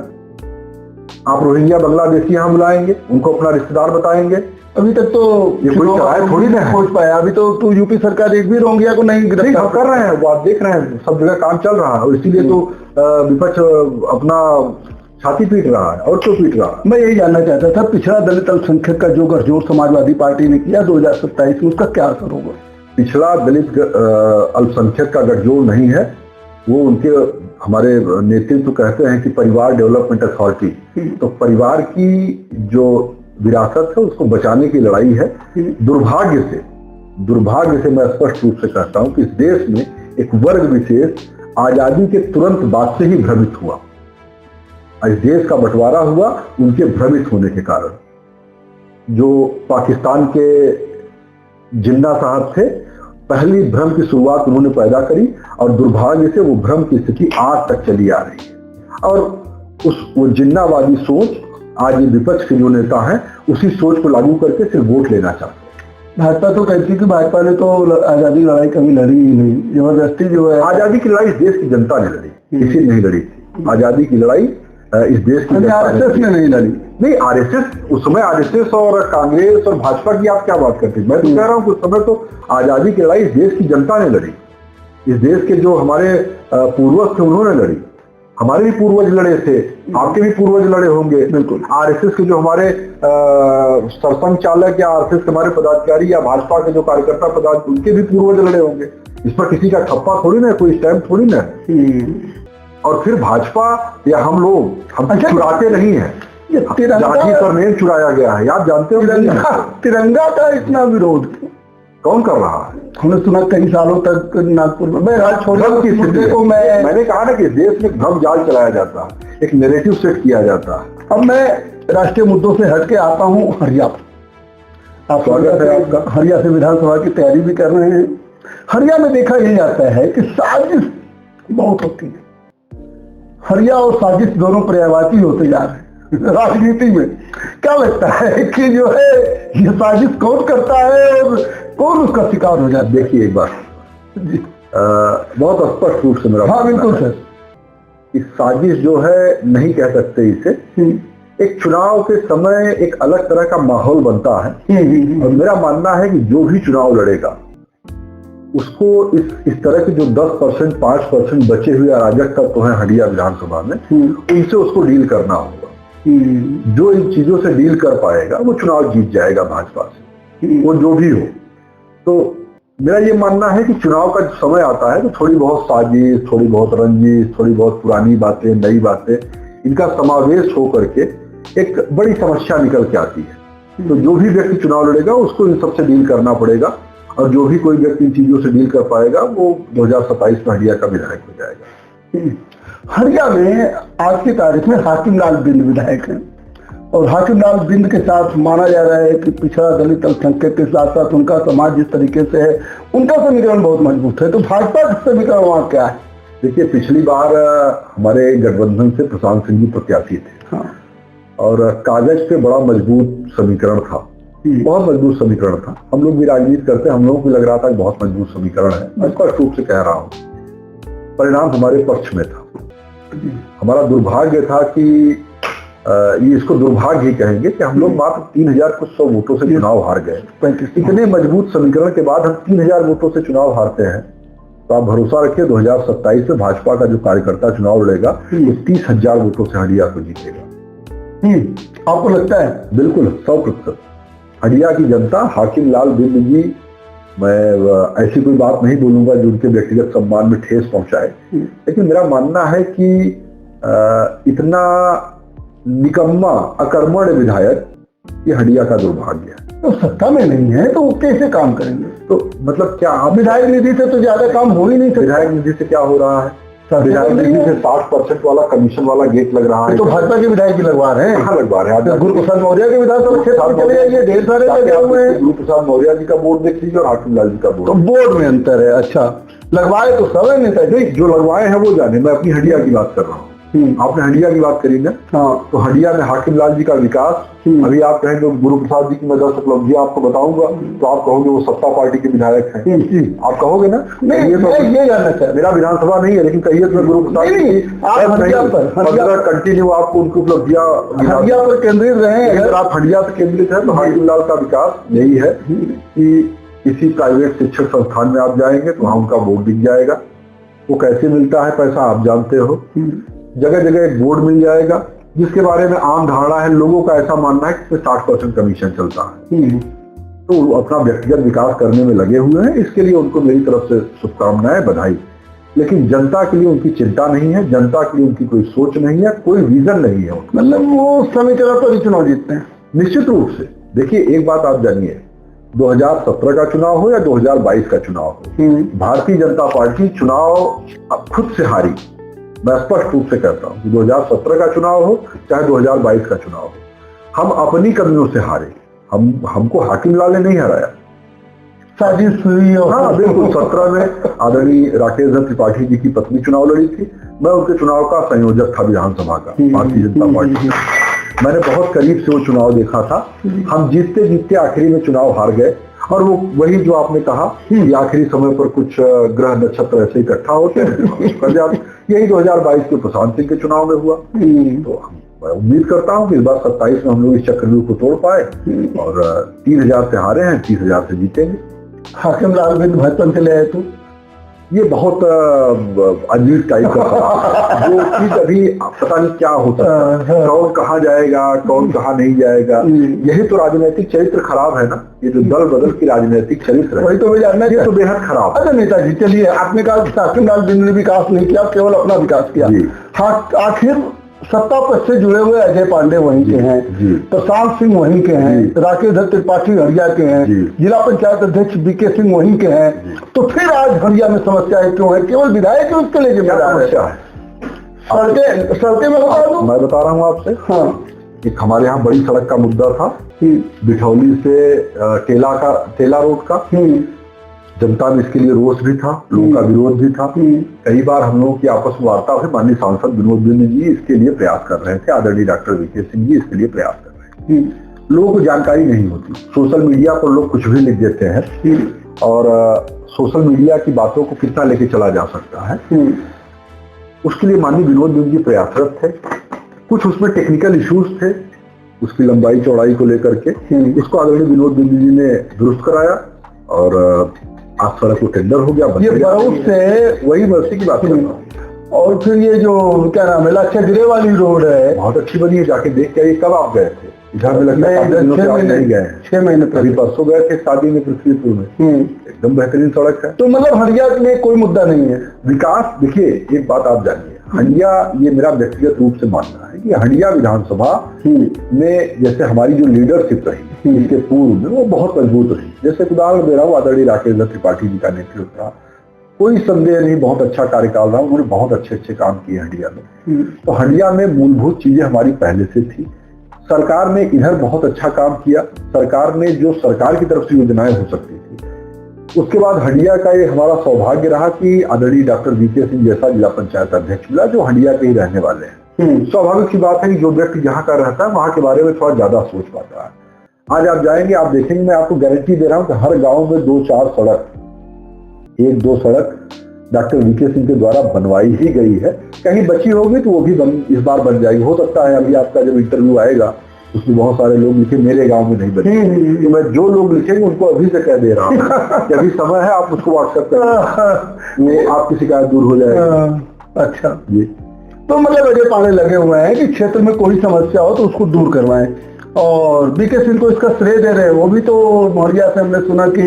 आप रोहिंग्या बांग्लादेशी यहाँ बुलाएंगे, उनको अपना रिश्तेदार बताएंगे। अभी तक तो ये कोई चलाए थोड़ी ना पहुंच पाया। अभी तो यूपी सरकार एक भी रोहिंग्या को नहीं गिरफ्तार कर रहे हैं। वो आप देख रहे हैं, सब जगह काम चल रहा है, और इसीलिए तो विपक्ष अपना छाती पीट रहा है। और क्यों पीट रहा है? मैं यही जानना चाहता था, पिछड़ा दलित अल्पसंख्यक का जो गठजोड़ समाजवादी पार्टी ने किया 2027 में, उसका क्या असर होगा? पिछड़ा दलित अल्पसंख्यक का गठजोड़ नहीं है, वो उनके हमारे नेतृत्व कहते हैं कि परिवार डेवलपमेंट अथॉरिटी। तो परिवार की जो विरासत है उसको बचाने की लड़ाई है। दुर्भाग्य से मैं स्पष्ट रूप से कहता हूं कि इस देश में एक वर्ग विशेष आजादी के तुरंत बाद से ही भ्रमित हुआ। इस देश का बंटवारा हुआ उनके भ्रमित होने के कारण। जो पाकिस्तान के जिन्ना साहब थे, पहली भ्रम की शुरुआत उन्होंने पैदा करी, और दुर्भाग्य से वो भ्रम की स्थिति आज तक चली आ रही है। और वो जिन्नावादी सोच आज ये विपक्ष के जो नेता हैं उसी सोच को लागू करके सिर्फ वोट लेना चाहते हैं। भाजपा तो कहती है कि भाजपा ने तो आजादी की लड़ाई कभी लड़ी ही नहीं, जबरदस्ती जो है। आजादी की लड़ाई इस देश की जनता ने लड़ी, किसी ने नहीं लड़ी थी। आजादी की लड़ाई इस देश की आरएसएस ने नहीं लड़ी। नहीं, आरएसएस उस समय, आरएसएस और कांग्रेस और भाजपा की आप क्या बात करते हैं? मैं तो कह रहा हूँ कि उस समय तो आजादी की लड़ाई इस देश की जनता ने लड़ी। इस देश के जो हमारे पूर्वज थे उन्होंने लड़ी, हमारे भी पूर्वज लड़े थे, आपके भी पूर्वज लड़े होंगे। बिल्कुल। आरएसएस के जो हमारे सरसंघ चालक या आरएसएस के हमारे पदाधिकारी या भाजपा के जो कार्यकर्ता पदाधिकारी उनके भी पूर्वज लड़े होंगे। इस पर किसी का ठप्पा थोड़ी ना, कोई स्टैम्प थोड़ी ना। और फिर भाजपा या हम लोग हम चुराते नहीं है, जाति सरनेम चुराया गया है, आप जानते हो। तिरंगा का इतना विरोध कौन कर रहा है? हमने सुना कई सालों तक नागपुर में। मैंने कहा ना कि देश में भ्रम जाल चलाया जाता है, एक नैरेटिव सेट किया जाता है। अब मैं राष्ट्रीय मुद्दों से हट के आता हूँ हरिया पर। आप स्वागत है आपका। हरिया से विधानसभा की तैयारी भी कर रहे हैं। हरिया में देखा यही जाता है कि साजिश बहुत होती है। हरिया और साजिश दोनों पर्यायवाची होते जा रहे हैं राजनीति में। क्या लगता है कि जो है ये साजिश कौन करता है और कौन उसका शिकार हो जाता है? देखिए एक बात बहुत स्पष्ट रूप से मेरा, हाँ बिल्कुल सर, इस साजिश जो है नहीं कह सकते इसे। एक चुनाव के समय एक अलग तरह का माहौल बनता है और मेरा मानना है कि जो भी चुनाव लड़ेगा उसको इस तरह के जो 10% 5% बचे हुए अराजक तत्व हैं हरिया विधानसभा में, उनसे उसको डील करना होगा। जो इन चीजों से डील कर पाएगा वो चुनाव जीत जाएगा भाजपा से, वो जो भी हो। तो मेरा ये मानना है कि चुनाव का समय आता है तो थोड़ी बहुत साजिश, थोड़ी बहुत रंजिश, थोड़ी बहुत पुरानी बातें, नई बातें, इनका समावेश होकर के एक बड़ी समस्या निकल के आती है। तो जो भी व्यक्ति चुनाव लड़ेगा उसको इन सबसे डील करना पड़ेगा और जो भी कोई व्यक्ति इन चीजों से डील कर पाएगा वो 2027 में हरिया का विधायक हो जाएगा। हरिया में आज की तारीख में हाकिम लाल बिंद विधायक हैं और हाकिम लाल बिंद के साथ माना जा रहा है कि पिछड़ा दलित अल्पसंख्यक के साथ साथ उनका समाज जिस तरीके से है उनका समीकरण बहुत मजबूत है। तो भाजपा का समीकरण वहाँ क्या है? देखिए पिछली बार हमारे गठबंधन से प्रशांत सिंह जी प्रत्याशी थे। हाँ। और कागज पे बड़ा मजबूत समीकरण था, बहुत मजबूत समीकरण था। हम लोग भी राजनीति करते, हम लोगों को लग रहा था कि बहुत मजबूत समीकरण है। मैं स्पष्ट रूप से कह रहा हूँ परिणाम हमारे पक्ष में था। हमारा दुर्भाग्य था कि ये इसको दुर्भाग्य ही कहेंगे कि हम लोग मात्र 3000 कुछ 100 वोटों से चुनाव हार गए। इतने मजबूत समीकरण के बाद हम 3000 वोटों से चुनाव हारते हैं तो आप भरोसा रखिए 2027 में भाजपा का जो कार्यकर्ता चुनाव लड़ेगा वो 30,000 वोटों से हरिया को जीतेगा। आपको लगता है? बिल्कुल 100%। हरिया की जनता हाकिम लाल बिंद जी, मैं ऐसी कोई बात नहीं बोलूंगा जो उनके व्यक्तिगत सम्मान में ठेस पहुंचाए, लेकिन मेरा मानना है कि इतना निकम्मा अकर्मण्य विधायक ये हरिया का दुर्भाग्य है। तो सत्ता में नहीं है तो वो कैसे काम करेंगे? तो मतलब क्या विधायक निधि से तो ज्यादा काम हो ही नहीं सकता। विधायक निधि से क्या हो रहा है? विधायक निधि से 60% वाला कमीशन वाला गेट लग रहा है। तो भाजपा के विधायक की लगवा रहे हैं। कहाँ लगवा रहे हैं? गुरु प्रसाद मौर्य के विधानसभा क्षेत्र में चले जाइए, ढेर सारे लगे हुए हैं। गुरु प्रसाद मौर्य जी का बोर्ड देख लीजिए और हाकिम लाल जी का बोर्ड। तो बोर्ड में अंतर है। अच्छा, लगवाए तो सब है, जो लगवाए हैं वो जाने। मैं अपनी हंडिया की बात कर रहा हूँ। आपने हंडिया की बात करी ना? हाँ। तो हंडिया में हाकिम लाल जी का विकास, अभी आप कहेंगे गुरु प्रसाद जी की मैं 10 उपलब्धियां आपको बताऊंगा तो आप कहोगे वो सत्ता पार्टी के विधायक हैं। आप कहोगे ना? नहीं, ये जानना चाहिए। मेरा विधानसभा नहीं है लेकिन कहिए तो गुरु प्रसाद कंटिन्यू आपको उनकी उपलब्धियां हंडिया पर केंद्रित रहे। अगर आप हंडिया पर केंद्रित है तो हाकिम लाल का विकास यही है कि किसी प्राइवेट शिक्षण संस्थान में आप जाएंगे तो वहां उनका बोर्ड दिख जाएगा। वो कैसे मिलता है पैसा आप जानते हो। जगह जगह एक बोर्ड मिल जाएगा जिसके बारे में आम धारणा है, लोगों का ऐसा मानना है कि इसमें 60% कमीशन चलता है। तो वो अपना व्यक्तिगत विकास करने में लगे हुए हैं। इसके लिए उनको मेरी तरफ से शुभकामनाएं, बधाई। लेकिन जनता के लिए उनकी चिंता नहीं है, जनता के लिए उनकी कोई सोच नहीं है, कोई विजन नहीं है। मतलब वो समीकरण पर ही चुनाव जीतते हैं निश्चित रूप से। देखिए एक बात आप जानिए, 2017 का चुनाव हो या 2022 का चुनाव हो, भारतीय जनता पार्टी चुनाव खुद से हारी। मैं स्पष्ट रूप से कहता हूं कि 2017 का चुनाव हो चाहे 2022 का चुनाव हो, हम अपनी कमियों से हारे। हमको हाकिम लाल ने नहीं हराया, साजिश हुई। हाँ बिल्कुल। 17 में आदरणीय राकेश दत्त त्रिपाठी जी की पत्नी चुनाव लड़ी थी। मैं उनके चुनाव का संयोजक था विधानसभा का, भारतीय जनता पार्टी। मैंने बहुत करीब से वो चुनाव देखा था। हम जीतते जीतते आखिरी में चुनाव हार गए और वो वही जो आपने कहा कि आखिरी समय पर कुछ ग्रह नक्षत्र ऐसे इकट्ठा होते हैं। यही 2022 के प्रशांत सिंह के चुनाव में हुआ। तो मैं उम्मीद करता हूं कि इस बार 27 में हम लोग इस चक्रव्यूह को तोड़ पाए और 3000 से हारे हैं, 30,000 से जीतेंगे। हाकिम लाल बिंद भाजपा से ले आए तो ये बहुत अजीब टाइप का सवाल जो कि कभी पता नहीं क्या होता है, कौन कहाँ जाएगा, कौन कहाँ नहीं जाएगा। यही तो राजनीतिक चरित्र खराब है ना, ये जो दल बदल की राजनीतिक चरित्र है, वही तो मैं जानना, ये तो बेहद खराब है। अच्छा नेताजी, चलिए आपने कहा शासनकाल बिंदु ने विकास नहीं किया, केवल अपना विकास किया। हाँ, आखिर सत्ता पक्ष से जुड़े हुए अजय पांडे वहीं के हैं, प्रशांत सिंह वहीं के हैं, राकेश दत्त त्रिपाठी हड़िया के हैं, जिला पंचायत अध्यक्ष बीके सिंह वहीं के हैं, तो फिर आज हड़िया में समस्याएं क्यों है? केवल विधायक ही उसके लिए जिम्मेदार है? सड़कें मैं बता रहा हूँ आपसे। हाँ, एक हमारे यहाँ बड़ी सड़क का मुद्दा था, बिठौली से टेला रोड का। जनता में इसके लिए रोष भी था, लोगों का विरोध भी था। कई बार हम लोगों की आपस में वार्ता हुई, माननीय सांसद विनोद बिंद जी इसके लिए प्रयास कर रहे थे, आदरणीय डॉक्टर वीके सिंह जी इसके लिए प्रयास कर रहे थे। लोगों को जानकारी नहीं होती, सोशल मीडिया पर लोग कुछ भी लिख देते हैं और सोशल मीडिया की बातों को कितना लेके चला जा सकता है, उसके लिए माननीय विनोद बिंद जी प्रयासरत थे। कुछ उसमें टेक्निकल इश्यूज थे, उसकी लंबाई चौड़ाई को लेकर के, इसको आदरणीय विनोद बिंद जी ने दुरुस्त कराया और आज सड़क को टेंडर हो गया। ये बहुत से वही बस्ती की बात कर रहा हूँ। और फिर ये जो क्या नाम है लाक्षागृह वाली रोड है, बहुत अच्छी बनी है, जाके देख के आइए। कब आप गए थे? इधर में लगता है 6 महीने अभी परसों गए थे शादी में पृथ्वीपुर में। एकदम बेहतरीन सड़क है। तो मतलब हड़िया में कोई मुद्दा नहीं है विकास। देखिए एक बात आप जानिए, हंडिया, ये मेरा व्यक्तिगत रूप से मानना है कि हंडिया विधानसभा में जैसे हमारी जो लीडरशिप रही इसके पूर्व में वो बहुत मजबूत रही। जैसे उदाहरण दे रहा हूँ, आदरणीय राकेश दत्त त्रिपाठी जी का नेतृत्व था, कोई संदेह नहीं, बहुत अच्छा कार्यकाल रहा, उन्होंने बहुत अच्छे काम किए हंडिया में। तो हंडिया में मूलभूत चीजें हमारी पहले से थी। सरकार ने इधर बहुत अच्छा काम किया, सरकार ने जो सरकार की तरफ से योजनाएं हो सकती थी। उसके बाद हंडिया का ये हमारा सौभाग्य रहा कि आदरणीय डॉक्टर वीके सिंह जैसा जिला पंचायत अध्यक्ष मिला जो हंडिया के ही रहने वाले हैं। स्वाभाविक सी बात है कि जो व्यक्ति जहाँ का रहता है वहां के बारे में थोड़ा ज्यादा सोच पाता है। आज आप जाएंगे, आप देखेंगे, मैं आपको गारंटी दे रहा हूं कि हर गांव में 2-4 सड़क, 1-2 सड़क डॉक्टर वीके सिंह के द्वारा बनवाई ही गई है। कहीं बची होगी तो वो भी इस बार बन जाएगी। हो सकता है अभी आपका जब इंटरव्यू आएगा उसमें बहुत सारे लोग लिखे मेरे गांव में नहीं बने, तो मैं जो लोग लिखेंगे उनको अभी से कह दे रहा हूँ कि अभी समय है, आप उसको व्हाट्सएप करें, वो आपकी शिकायत दूर हो जाएगी। अच्छा जी, तो मतलब अजय पांडे लगे हुए हैं कि क्षेत्र में कोई समस्या हो तो उसको दूर करवाएं, और बीके सिंह को इसका श्रेय दे रहे हैं। वो भी तो मोहरिया से हमने सुना कि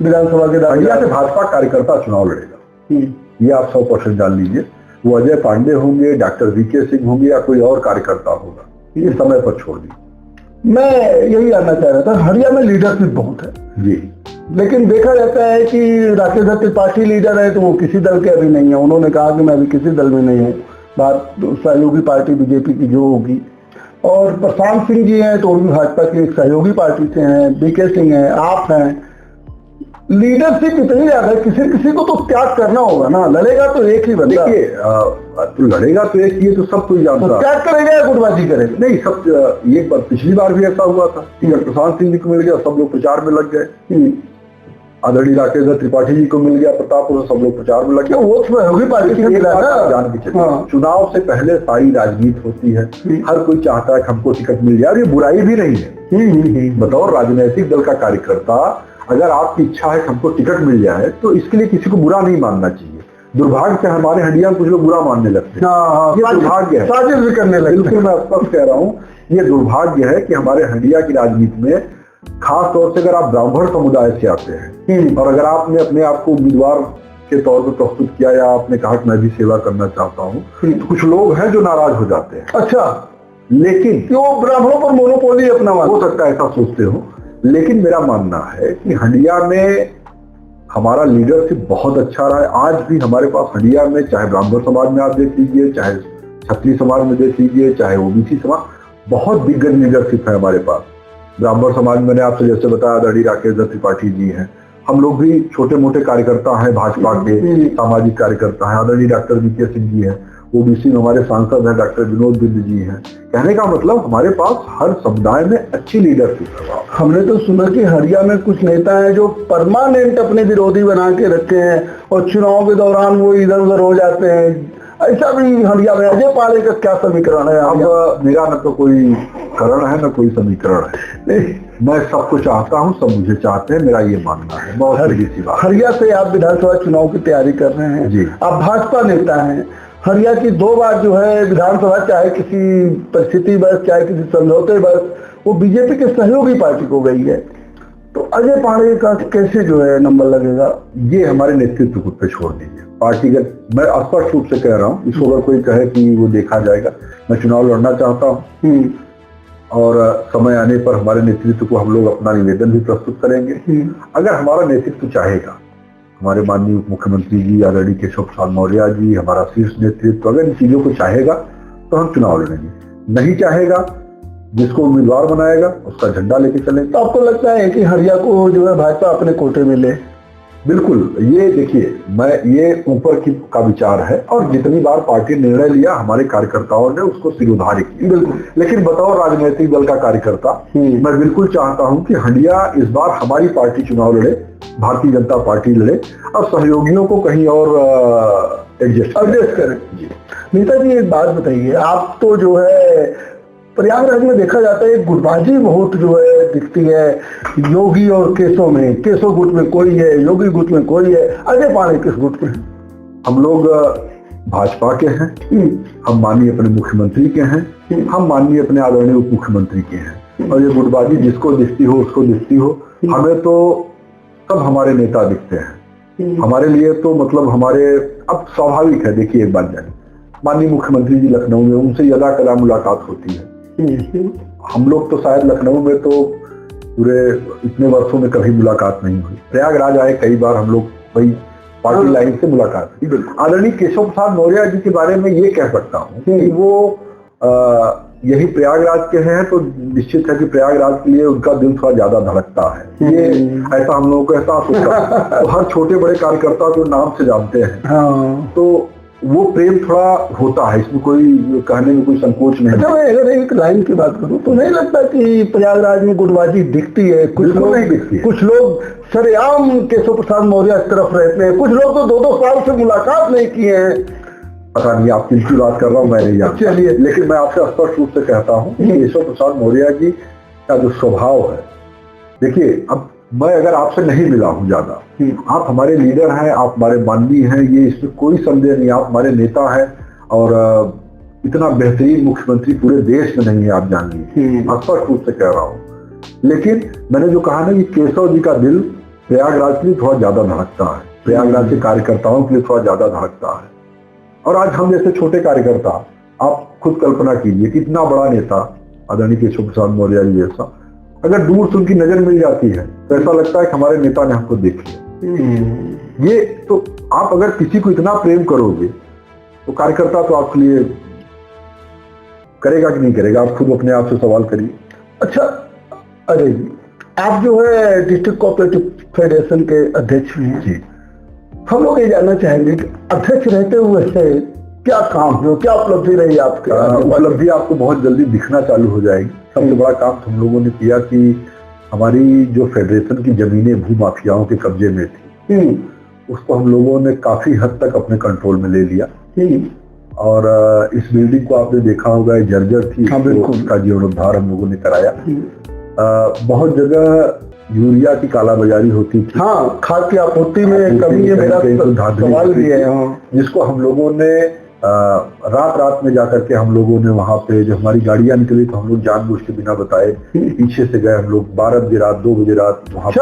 विधानसभा के दाखिला से भाजपा कार्यकर्ता चुनाव लड़ेगा, ये आप 100% जान लीजिए। वो अजय पांडे होंगे, डॉक्टर वीके सिंह होंगे या कोई और कार्यकर्ता होगा, ये समय पर छोड़ दी। मैं यही जानना चाह रहा था, हड़िया में लीडरशिप बहुत है जी, लेकिन देखा जाता है कि राकेश दत्त त्रिपाठी लीडर है तो वो किसी दल के अभी नहीं है। उन्होंने कहा कि मैं अभी किसी दल में नहीं हूँ, बात सहयोगी पार्टी बीजेपी की जो होगी। और प्रशांत सिंह जी हैं तो वो भी भाजपा की एक सहयोगी पार्टी से हैं, बीके सिंह हैं, आप हैं। लीडरशिप इतनी ज्यादा, किसी को तो त्याग करना होगा ना, लड़ेगा तो एक ही बंदा। देखिए तो लड़ेगा तो एक ही, तो सब कोई जानता है। तो त्याग करेगा या गुटबाजी करेगा? नहीं, सब एक बार पिछली बार भी ऐसा हुआ था कि प्रशांत सिंह जी को मिल गया, सब लोग प्रचार में लग गए। आदरणीय राकेश दत्त त्रिपाठी जी को मिल गया प्रतापपुर, सब लोग प्रचार में लग गए। वो सहयोगी पार्टी की जान के चलिए, चुनाव से पहले सारी राजनीति होती है, हर कोई चाहता है कि हमको टिकट मिल जाए, और ये बुराई भी नहीं है। बतौर राजनीतिक दल का कार्यकर्ता अगर आपकी इच्छा है कि हमको टिकट मिल जाए तो इसके लिए किसी को बुरा नहीं मानना चाहिए। दुर्भाग्य से हमारे हंडिया में कुछ लोग बुरा मानने लगते हैं, ये दुर्भाग्य है, साजिश भी करने लगते हैं। बिल्कुल मैं स्पष्ट कह रहा हूँ, ये दुर्भाग्य है कि हमारे हंडिया की राजनीति में, खास तौर से अगर आप ब्राह्मण समुदाय से आते हैं और अगर आपने अपने आप को उम्मीदवार के तौर पर प्रस्तुत किया या आपने कहा कि मैं भी सेवा करना चाहता हूँ, तो कुछ लोग हैं जो नाराज हो जाते हैं। अच्छा, लेकिन वो ब्राह्मणों पर मोनोपोली अपना हो सकता है, ऐसा सोचते हो, लेकिन मेरा मानना है कि हंडिया में हमारा लीडरशिप बहुत अच्छा रहा है। आज भी हमारे पास हंडिया में, चाहे ब्राह्मण समाज में आप देख लीजिए, चाहे क्षत्रिय समाज में देख लीजिए, चाहे ओबीसी समाज, बहुत दिग्गज लीडरशिप है हमारे पास। ब्राह्मण समाज में मैंने आपसे जैसे बताया आदरणीय राकेश दत्त त्रिपाठी जी हैं, हम लोग भी छोटे मोटे कार्यकर्ता हैं, भाजपा के सामाजिक कार्यकर्ता हैं, आदरणीय डॉक्टर वीके सिंह जी हैं, ओबीसी में हमारे सांसद हैं डॉक्टर विनोद बिंद जी हैं। कहने का मतलब हमारे पास हर समुदाय में अच्छी लीडरशिप है। हमने तो सुना कि हरिया में कुछ नेता हैं जो परमानेंट अपने विरोधी बना के रखे हैं और चुनाव के दौरान वो इधर उधर हो जाते हैं। ऐसा भी हरिया में अजय पाड़े का क्या समीकरण है? अब मेरा न तो कोई करण है न कोई समीकरण है, मैं सबको चाहता हूँ, सब मुझे चाहते हैं, मेरा ये मानना है। बहुत सीधी सी बात। हरिया से आप विधानसभा चुनाव की तैयारी कर रहे हैं जी। आप भाजपा नेता हैं, हरिया की 2 बार जो है विधानसभा, चाहे किसी परिस्थिति बस चाहे किसी समझौते बस, वो बीजेपी के सहयोगी पार्टी को गई है। तो अजय पाड़े का कैसे जो है नंबर लगेगा? ये हमारे नेतृत्व को पे छोड़ दीजिए। पार्टीगत मैं स्पष्ट रूप से कह रहा हूँ, इसको अगर कोई कहे कि वो देखा जाएगा, मैं चुनाव लड़ना चाहता हूँ और समय आने पर हमारे नेतृत्व को हम लोग अपना निवेदन भी प्रस्तुत करेंगे। अगर हमारा नेतृत्व चाहेगा, हमारे माननीय उप मुख्यमंत्री जी आदरणीय केशव प्रसाद मौर्य जी, हमारा शीर्ष नेतृत्व अगर इन चीजों को चाहेगा तो हम चुनाव लड़ेंगे। नहीं चाहेगा, जिसको उम्मीदवार बनाएगा उसका झंडा लेके चलेंगे। तो आपको लगता है कि हरिया को जो है भाजपा अपने कोटे में ले? बिल्कुल। ये देखिए, ये ऊपर की का विचार है और जितनी बार पार्टी निर्णय लिया हमारे कार्यकर्ताओं ने उसको सिरोधार्य किया। बिल्कुल। लेकिन बतौर राजनीतिक दल का कार्यकर्ता मैं बिल्कुल चाहता हूं कि हंडिया इस बार हमारी पार्टी चुनाव लड़े, भारतीय जनता पार्टी लड़े और सहयोगियों को कहीं और एडजस्ट करें। नेताजी एक बात बताइए, आप तो जो है प्रयागराज में देखा जाता है गुटबाजी बहुत जो है दिखती है, योगी और केशव में, केशव गुट में कोई है, योगी गुट में कोई है, अजय पाड़े किस गुट में है? हम लोग भाजपा के हैं, हम माननीय अपने मुख्यमंत्री के हैं, हम माननीय अपने आदरणीय उप मुख्यमंत्री के हैं। और ये गुटबाजी जिसको दिखती हो उसको दिखती हो, हमें तो सब हमारे नेता दिखते हैं। हमारे लिए तो मतलब हमारे अब स्वाभाविक है। देखिए एक बात जानिए, माननीय मुख्यमंत्री जी लखनऊ में, उनसे यदा कदा मुलाकात होती है। हम लोग तो शायद लखनऊ में तो पूरे इतने वर्षों में कभी मुलाकात नहीं हुई। प्रयागराज आए कई बार हम लोग, भाई पार्टी लाइन से मुलाकात हुई। आदरणीय केशव प्रसाद मौर्य जी के बारे में ये कह सकता हूँ कि वो यही प्रयागराज के हैं, तो निश्चित है कि प्रयागराज के लिए उनका दिल थोड़ा ज्यादा धड़कता है। ये ऐसा हम लोगों को एहसास होता है। तो हर छोटे बड़े कार्यकर्ता को नाम से जानते हैं, तो वो प्रेम थोड़ा होता है, इसमें कोई कहने में कोई संकोच नहीं। अच्छा, मैं अगर एक लाइन की बात करूं तो नहीं लगता कि प्रयागराज में गुटबाजी दिखती है? कुछ लोग नहीं दिखती है। कुछ लोग सरेआम केशव प्रसाद मौर्य इस तरफ रहते हैं, कुछ लोग तो 2-2 साल से मुलाकात नहीं किए हैं। पता नहीं आप किसकी बात कर रहा हूँ, मैं नहीं जानता। चलिए, लेकिन मैं आपसे स्पष्ट रूप से कहता हूँ कि केशव प्रसाद मौर्य जी का जो स्वभाव है, देखिए अब मैं अगर आपसे नहीं मिला हूं ज्यादा, आप हमारे लीडर हैं, आप हमारे माननीय हैं, ये इसमें कोई संदेह नहीं। आप हमारे नेता हैं और इतना बेहतरीन मुख्यमंत्री पूरे देश में नहीं है, आप जान लीजिए, स्पष्ट रूप से कह रहा हूं। लेकिन मैंने जो कहा ना कि केशव जी का दिल प्रयागराज के लिए थोड़ा ज्यादा धड़कता है, प्रयागराज के कार्यकर्ताओं के लिए थोड़ा ज्यादा धड़कता है। और आज हम जैसे छोटे कार्यकर्ता, आप खुद कल्पना कीजिए, कितना बड़ा नेता आदरणीय केशव प्रसाद मौर्य जी जैसा, अगर दूर से उनकी नजर मिल जाती है तो ऐसा लगता है कि हमारे नेता ने हमको देख लिया। ये तो आप अगर किसी को इतना प्रेम करोगे तो कार्यकर्ता तो आपके लिए करेगा कि नहीं करेगा, आप खुद अपने आप से सवाल करिए। अच्छा अरे जी, आप जो है डिस्ट्रिक्ट कोऑपरेटिव फेडरेशन के अध्यक्ष हैं जी, हम लोग ये जानना चाहेंगे कि अध्यक्ष रहते हुए क्या काम है, क्या उपलब्धि रही आपके? उपलब्धि आपको बहुत जल्दी दिखना चालू हो जाएगी। सबसे बड़ा काम हम लोगों ने किया कि हमारी जो फेडरेशन की जमीनें भूमाफियाओं के कब्जे में थी, उसको हम लोगों ने काफी हद तक अपने कंट्रोल में ले लिया। और इस बिल्डिंग को आपने देखा होगा, जर्जर थी, उसका जीर्णोद्धार हम लोगों ने कराया। बहुत जगह यूरिया की कालाबाजारी होती थी, खाद की आपूर्ति में कमी है, मेरा सवाल भी है, जिसको हम लोगों ने रात में जाकर के हम लोगों ने वहां पे, जब हमारी गाड़ियां निकली तो हम लोग जानबूझ के बिना बताए पीछे से गए। हम लोग 12 बजे रात, 2 बजे रात वहां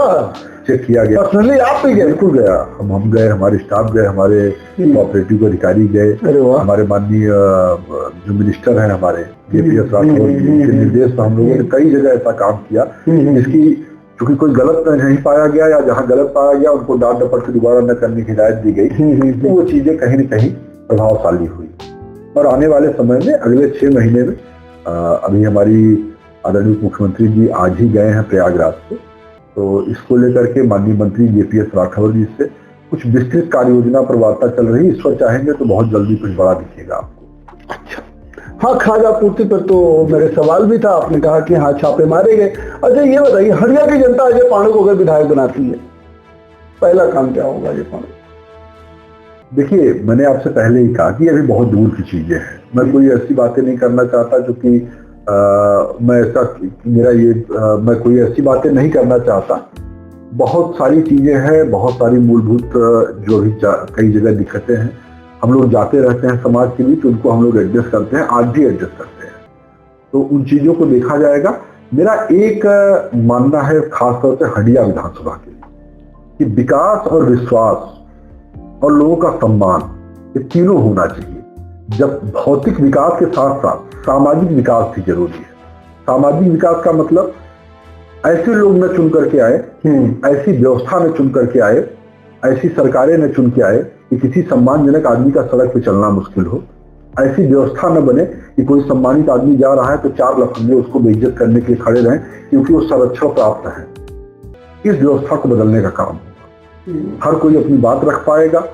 चेक किया गया। पर्सनली आप भी गए? बिल्कुल गया, हम गए, हमारे स्टाफ गए, हमारे कोऑपरेटिव अधिकारी गए, हमारे माननीय जो मिनिस्टर हैं हमारे JPS राठौर जी के निर्देश पर हम लोगों ने कई जगह ऐसा काम किया जिसकी क्योंकि कोई गलत नहीं पाया गया, या जहाँ गलत पाया गया उनको डांट डपट से दोबारा न करने की हिदायत दी गई। तो वो चीजें कहीं न कहीं प्रभावशाली हुई। और आने वाले समय में अगले 6 महीने में अभी हमारी आदरणीय मुख्यमंत्री जी आज ही गए हैं प्रयागराज से, तो इसको लेकर के माननीय मंत्री JPS राठौर जी से कुछ विस्तृत कार्य योजना पर वार्ता चल रही है। ईश्वर चाहेंगे तो बहुत जल्दी कुछ बड़ा दिखेगा आपको। अच्छा, खाद्य आपूर्ति पर तो मेरे सवाल भी था, आपने कहा कि छापे मारे गए। अच्छा ये बताइए, हरिया की जनता अजय पांडे को अगर विधायक बनाती है, पहला काम क्या होगा अजय पांडे? देखिए, मैंने आपसे पहले ही कहा कि अभी बहुत दूर की चीजें हैं। मैं कोई ऐसी बातें नहीं करना चाहता जो कि मैं कोई ऐसी बातें नहीं करना चाहता। बहुत सारी चीजें हैं, बहुत सारी मूलभूत जो भी कई जगह दिक्कतें हैं। हम लोग जाते रहते हैं समाज के बीच, उनको हम लोग एडजस्ट करते हैं, आज भी एडजस्ट करते हैं। तो उन चीजों को देखा जाएगा। मेरा एक मानना है खासतौर से हंडिया विधानसभा के लिए कि विकास और विश्वास और लोगों का सम्मान, ये तीनों होना चाहिए। जब भौतिक विकास के साथ साथ सामाजिक विकास भी जरूरी है। सामाजिक विकास का मतलब ऐसे लोग न चुन करके आए, ऐसी व्यवस्था न चुन करके आए, ऐसी सरकारें न चुन के आए कि किसी सम्मानजनक आदमी का सड़क पे चलना मुश्किल हो। ऐसी व्यवस्था न बने कि कोई सम्मानित आदमी जा रहा है तो 4 लफंगे उसको बेइज्जत करने के लिए खड़े रहें क्योंकि वो संरक्षण प्राप्त है। इस व्यवस्था को बदलने का काम होगा। हर कोई अपनी बात रख पाएगा,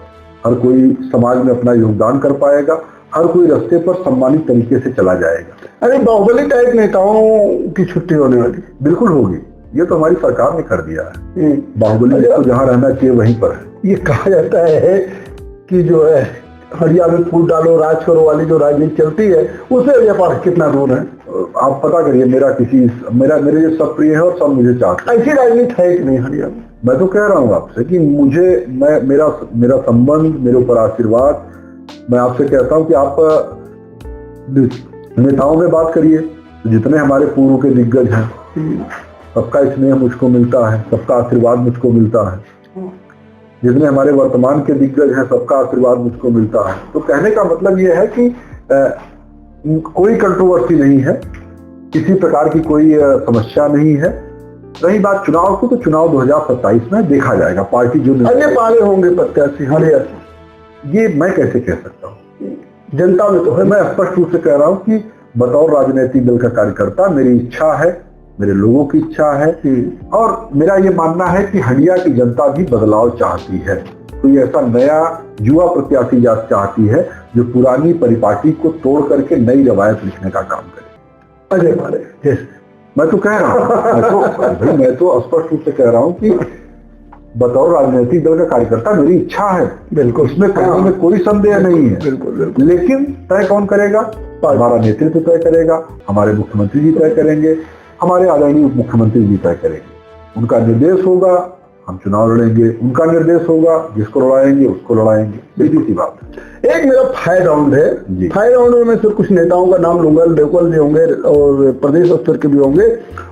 हर कोई समाज में अपना योगदान कर पाएगा, हर कोई रास्ते पर सम्मानित तरीके से चला जाएगा। अरे बाहुबली टाइप नेताओं की छुट्टी होने वाली? बिल्कुल होगी। ये तो हमारी सरकार ने कर दिया है। बाहुबली को जहां रहना चाहिए वहीं पर है। ये कहा जाता है कि जो है हरिया में फूल डालो राज करो वाली जो राजनीति चलती है, उससे व्यापार कितना दूर है? आप पता करिए। मेरे जो सब प्रिय है और सब मुझे चाहते हैं। ऐसी राजनीति है कि नहीं हरिया में? मैं तो कह रहा हूँ आपसे कि मेरा संबंध, मेरे ऊपर आशीर्वाद। मैं आपसे कहता हूँ कि आप नेताओं में बात करिए, जितने हमारे पूर्व के दिग्गज हैं, सबका स्नेह मुझको मिलता है, सबका आशीर्वाद मुझको मिलता है। जितने हमारे वर्तमान के दिग्गज हैं, सबका आशीर्वाद मुझको मिलता है। तो कहने का मतलब ये है कि कोई कंट्रोवर्सी नहीं है, किसी प्रकार की कोई समस्या नहीं है। रही बात चुनाव की, तो चुनाव 2027 में देखा जाएगा। पार्टी जो अन्य पाले होंगे प्रत्याशी हरिया से, ये मैं कैसे कह सकता हूँ? जनता में तो है। मैं स्पष्ट रूप से कह रहा हूँ कि बतौर राजनीतिक दल का कार्यकर्ता मेरी इच्छा है, मेरे लोगों की इच्छा है और मेरा ये मानना है कि हंडिया की जनता भी बदलाव चाहती है। कोई ऐसा नया युवा प्रत्याशी चाहती है जो पुरानी परिपाटी को तोड़ करके नई रवायत लिखने का काम करे। अजय पाले, मैं तो कह रहा हूँ, मैं तो स्पष्ट रूप से कह रहा हूँ कि बतौर राजनीतिक दल का कार्यकर्ता मेरी इच्छा है। बिल्कुल, इसमें कहने में कोई संदेह नहीं है। बिल्कुल। लेकिन तय कौन करेगा? हमारा नेतृत्व तय करेगा, हमारे मुख्यमंत्री जी तय करेंगे, हमारे आदरणीय उप मुख्यमंत्री जी तय करेंगे। उनका निर्देश होगा, हम चुनाव लड़ेंगे। उनका निर्देश होगा, जिसको लड़ाएंगे उसको लड़ाएंगे। सीधी सी बात है। एक मेरा फायर राउंड है। फायर राउंड में मैं सिर्फ कुछ नेताओं का नाम लूंगा, लोकल भी होंगे और प्रदेश स्तर के भी होंगे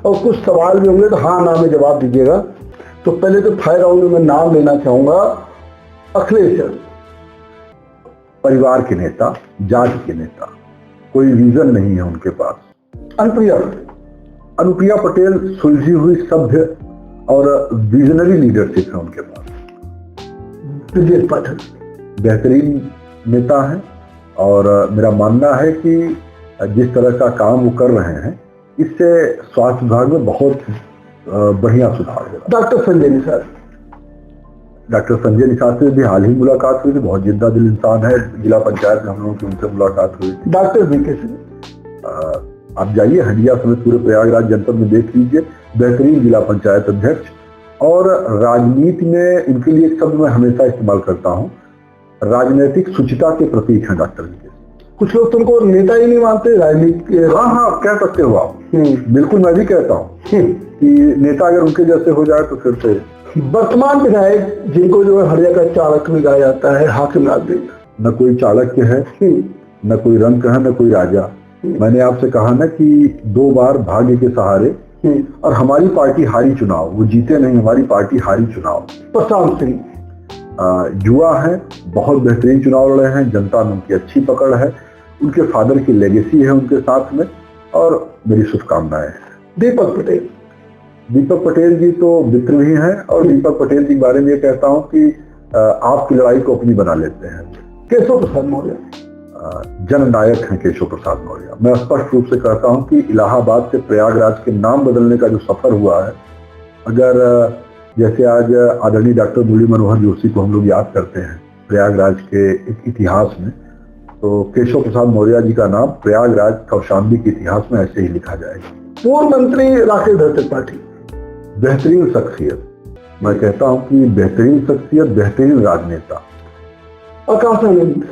और कुछ सवाल भी होंगे, तो हाँ ना में जवाब दीजिएगा। तो पहले तो फायर राउंड में मैं नाम लेना चाहूंगा अखिलेश यादव। परिवार के नेता, जाति के नेता, कोई विजन नहीं है उनके पास। अनुप्रिया पटेल सुलझी हुई सभ्य और विजनरी लीडरशिप है उनके पास। ब्रजेश पाठक बेहतरीन नेता है और मेरा मानना है कि जिस तरह का काम वो कर रहे हैं, इससे स्वास्थ्य विभाग में बहुत बढ़िया सुधार है। डॉक्टर संजय निषाद से भी हाल ही मुलाकात हुई थी। बहुत जिद्दा दिल इंसान है। जिला पंचायत में हम लोगों की उनसे मुलाकात हुई थी। डॉक्टर वीके सिंह, आप जाइए हंडिया समेत पूरे प्रयागराज जनपद में देख लीजिए, बेहतरीन जिला पंचायत अध्यक्ष। और राजनीति में उनके लिए एक शब्द मैं हमेशा इस्तेमाल करता हूँ, राजनीतिक शुचिता के प्रतीक हैं डॉक्टर वीके सिंह। कुछ लोग तुमको नेता ही नहीं मानते राजनीति के। हाँ, कह सकते हो आप। बिल्कुल, मैं भी कहता हूँ कि नेता अगर उनके जैसे हो जाए तो फिर तो। वर्तमान विधायक जिनको जो है हरिया का चाणक्य भी कहा जाता है, हाकिम नागरिक, न कोई चाणक्य है, न कोई रंक है, न कोई राजा। मैंने आपसे कहा ना कि 2 बार भाग्य के सहारे, और हमारी पार्टी हारी चुनाव, वो जीते नहीं, हमारी पार्टी हारी चुनाव। प्रशांत सिंह युवा है, बहुत बेहतरीन चुनाव लड़े हैं, जनता में उनकी अच्छी पकड़ है, उनके फादर की लेगेसी है उनके साथ में, और मेरी शुभकामनाएं हैं। दीपक पटेल जी तो मित्र भी हैं और दीपक पटेल जी के बारे में ये कहता हूं कि आपकी लड़ाई को अपनी बना लेते हैं। केशव प्रसाद मौर्य जननायक हैं। केशव प्रसाद मौर्य, मैं स्पष्ट रूप से कहता हूं कि इलाहाबाद से प्रयागराज के नाम बदलने का जो सफर हुआ है, अगर जैसे आज आदरणीय डॉक्टर मुरली मनोहर जोशी को हम लोग याद करते हैं प्रयागराज के इतिहास में, तो केशव प्रसाद मौर्य जी का नाम प्रयागराज कौशाम्बी के इतिहास में ऐसे ही लिखा जाएगा। पूर्व मंत्री राकेश त्रिपाठी, बेहतरीन शख्सियत, मैं कहता हूं कि बेहतरीन शख्सियत, बेहतरीन राजनेता। आकाशानंद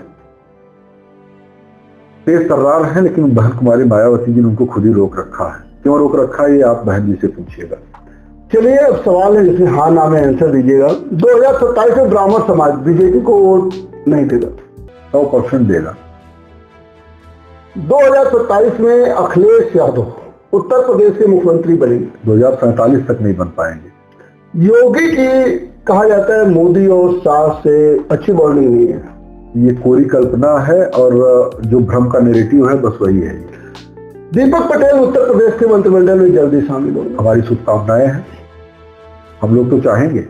तेज तर्रार है, लेकिन बहन कुमारी मायावती जी ने उनको खुद ही रोक रखा है। क्यों रोक रखा है ये आप बहन जी से पूछिएगा। चलिए अब सवाल है, जैसे हाँ ना में आंसर दीजिएगा। 2027 में ब्राह्मण समाज बीजेपी को वोट नहीं देगा? 100% देगा। 2027 में अखिलेश यादव उत्तर प्रदेश के मुख्यमंत्री बनेंगे। 2047 तक नहीं बन पाएंगे। योगी की कहा जाता है मोदी और शाह से अच्छी बॉन्डिंग नहीं है। ये कोरी कल्पना है और जो भ्रम का नैरेटिव है बस वही है। दीपक पटेल उत्तर प्रदेश के मंत्रिमंडल में जल्दी शामिल होंगे। हमारी शुभकामनाएं हैं, हम लोग तो चाहेंगे।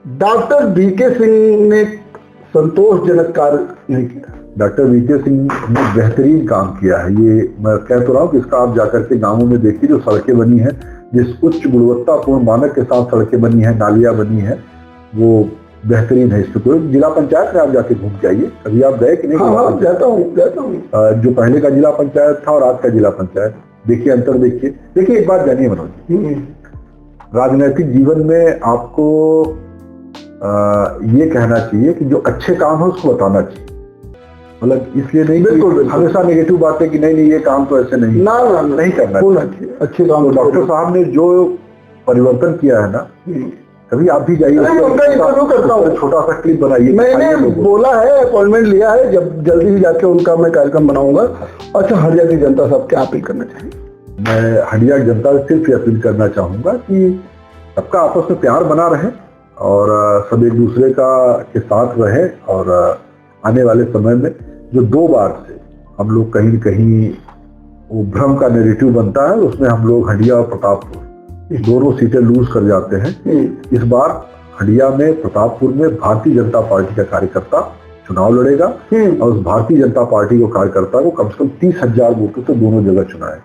डॉक्टर वीके सिंह ने संतोषजनक कार्य नहीं किया। डॉक्टर वीके सिंह ने बेहतरीन काम किया है। ये मैं कह तो रहा हूँ कि इसका आप जाकर के गांवों में देखिए, जो सड़कें बनी हैं, जिस उच्च गुणवत्तापूर्ण मानक के साथ सड़कें बनी हैं, नालियां बनी हैं, वो बेहतरीन है। इसको तो जिला पंचायत में आप जाके घूम के आइए। अभी आप गए कि नहीं? हाँ, जाता हूँ। जो पहले का जिला पंचायत था और आज का जिला पंचायत, देखिए अंतर देखिए। देखिए एक बात जानिए मनोज, राजनीतिक जीवन में आपको ये कहना चाहिए कि जो अच्छे काम है उसको बताना चाहिए। मतलब इसलिए नहीं बिल्कुल हमेशा नेगेटिव बातें कि नहीं ये काम तो ऐसे नहीं नहीं करना चाहिए। अच्छे काम। डॉक्टर साहब ने जो परिवर्तन किया है ना, कभी आप भी जाइए, उनका इंटरव्यू करता हूँ, छोटा सा क्लिप बनाइए। मैंने बोला है, अपॉइंटमेंट लिया है, जब जल्दी ही जाके उनका मैं कार्यक्रम बनाऊंगा। अच्छा, हरिया की जनता सब क्या अपील करना चाहिए? मैं हरिया की जनता से सिर्फ अपील करना चाहूंगा कि सबका आपस में प्यार बना रहे और सब एक दूसरे के साथ रहे। और आने वाले समय में जो 2 बार से हम लोग कहीं न कहीं वो भ्रम का नैरेटिव बनता है, उसमें हम लोग हंडिया और प्रतापपुर दोनों सीटें लूज कर जाते हैं। इस बार हंडिया में, प्रतापपुर में भारतीय जनता पार्टी का कार्यकर्ता चुनाव लड़ेगा और उस भारतीय जनता पार्टी को कार्यकर्ता को कम से कम 30,000 वोटों से दोनों जगह चुनाए।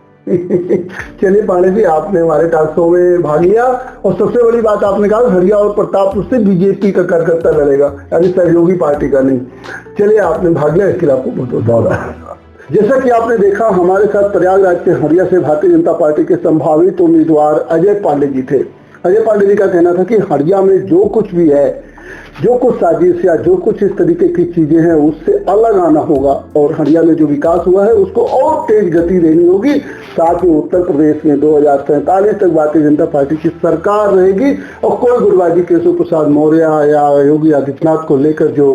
चलिए पांडे जी, आपने हमारे टॉक शो में भाग लिया और सबसे बड़ी बात आपने कहा हरिया और प्रतापपुर से बीजेपी का कार्यकर्ता लड़ेगा, यानी सहयोगी पार्टी का नहीं। चलिए आपने भाग लिया, इसके लिए आपको बहुत बहुत। जैसा कि आपने देखा, हमारे साथ प्रयागराज के हरिया से भारतीय जनता पार्टी के संभावित उम्मीदवार अजय पांडे जी थे। अजय पांडे जी का कहना था कि हरिया में जो कुछ भी है, जो कुछ साजिश या जो कुछ इस तरीके की चीजें हैं, उससे अलग आना होगा और हरिया में जो विकास हुआ है उसको और तेज गति देनी होगी। साथ ही उत्तर प्रदेश में 2047 तक भारतीय जनता पार्टी की सरकार रहेगी और कोई गुटबाजी केशव प्रसाद मौर्य या योगी आदित्यनाथ को लेकर जो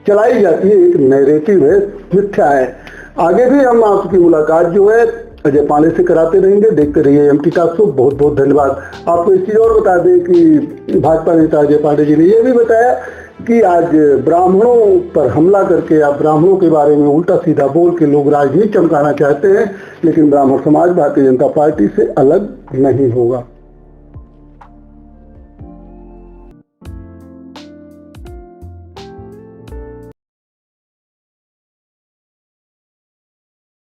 चलाई जाती है एक नैरेटिव है, मिथ्या है। आगे भी हम आपकी मुलाकात जो है अजय पांडे से कराते रहेंगे। देखते रहिए एमटी टॉक शो। बहुत बहुत धन्यवाद। आपको इस चीज और बता दें कि भाजपा नेता अजय पांडे जी ने यह भी बताया कि आज ब्राह्मणों पर हमला करके या ब्राह्मणों के बारे में उल्टा सीधा बोल के लोग राजनीति चमकाना चाहते हैं, लेकिन ब्राह्मण समाज भारतीय जनता पार्टी से अलग नहीं होगा।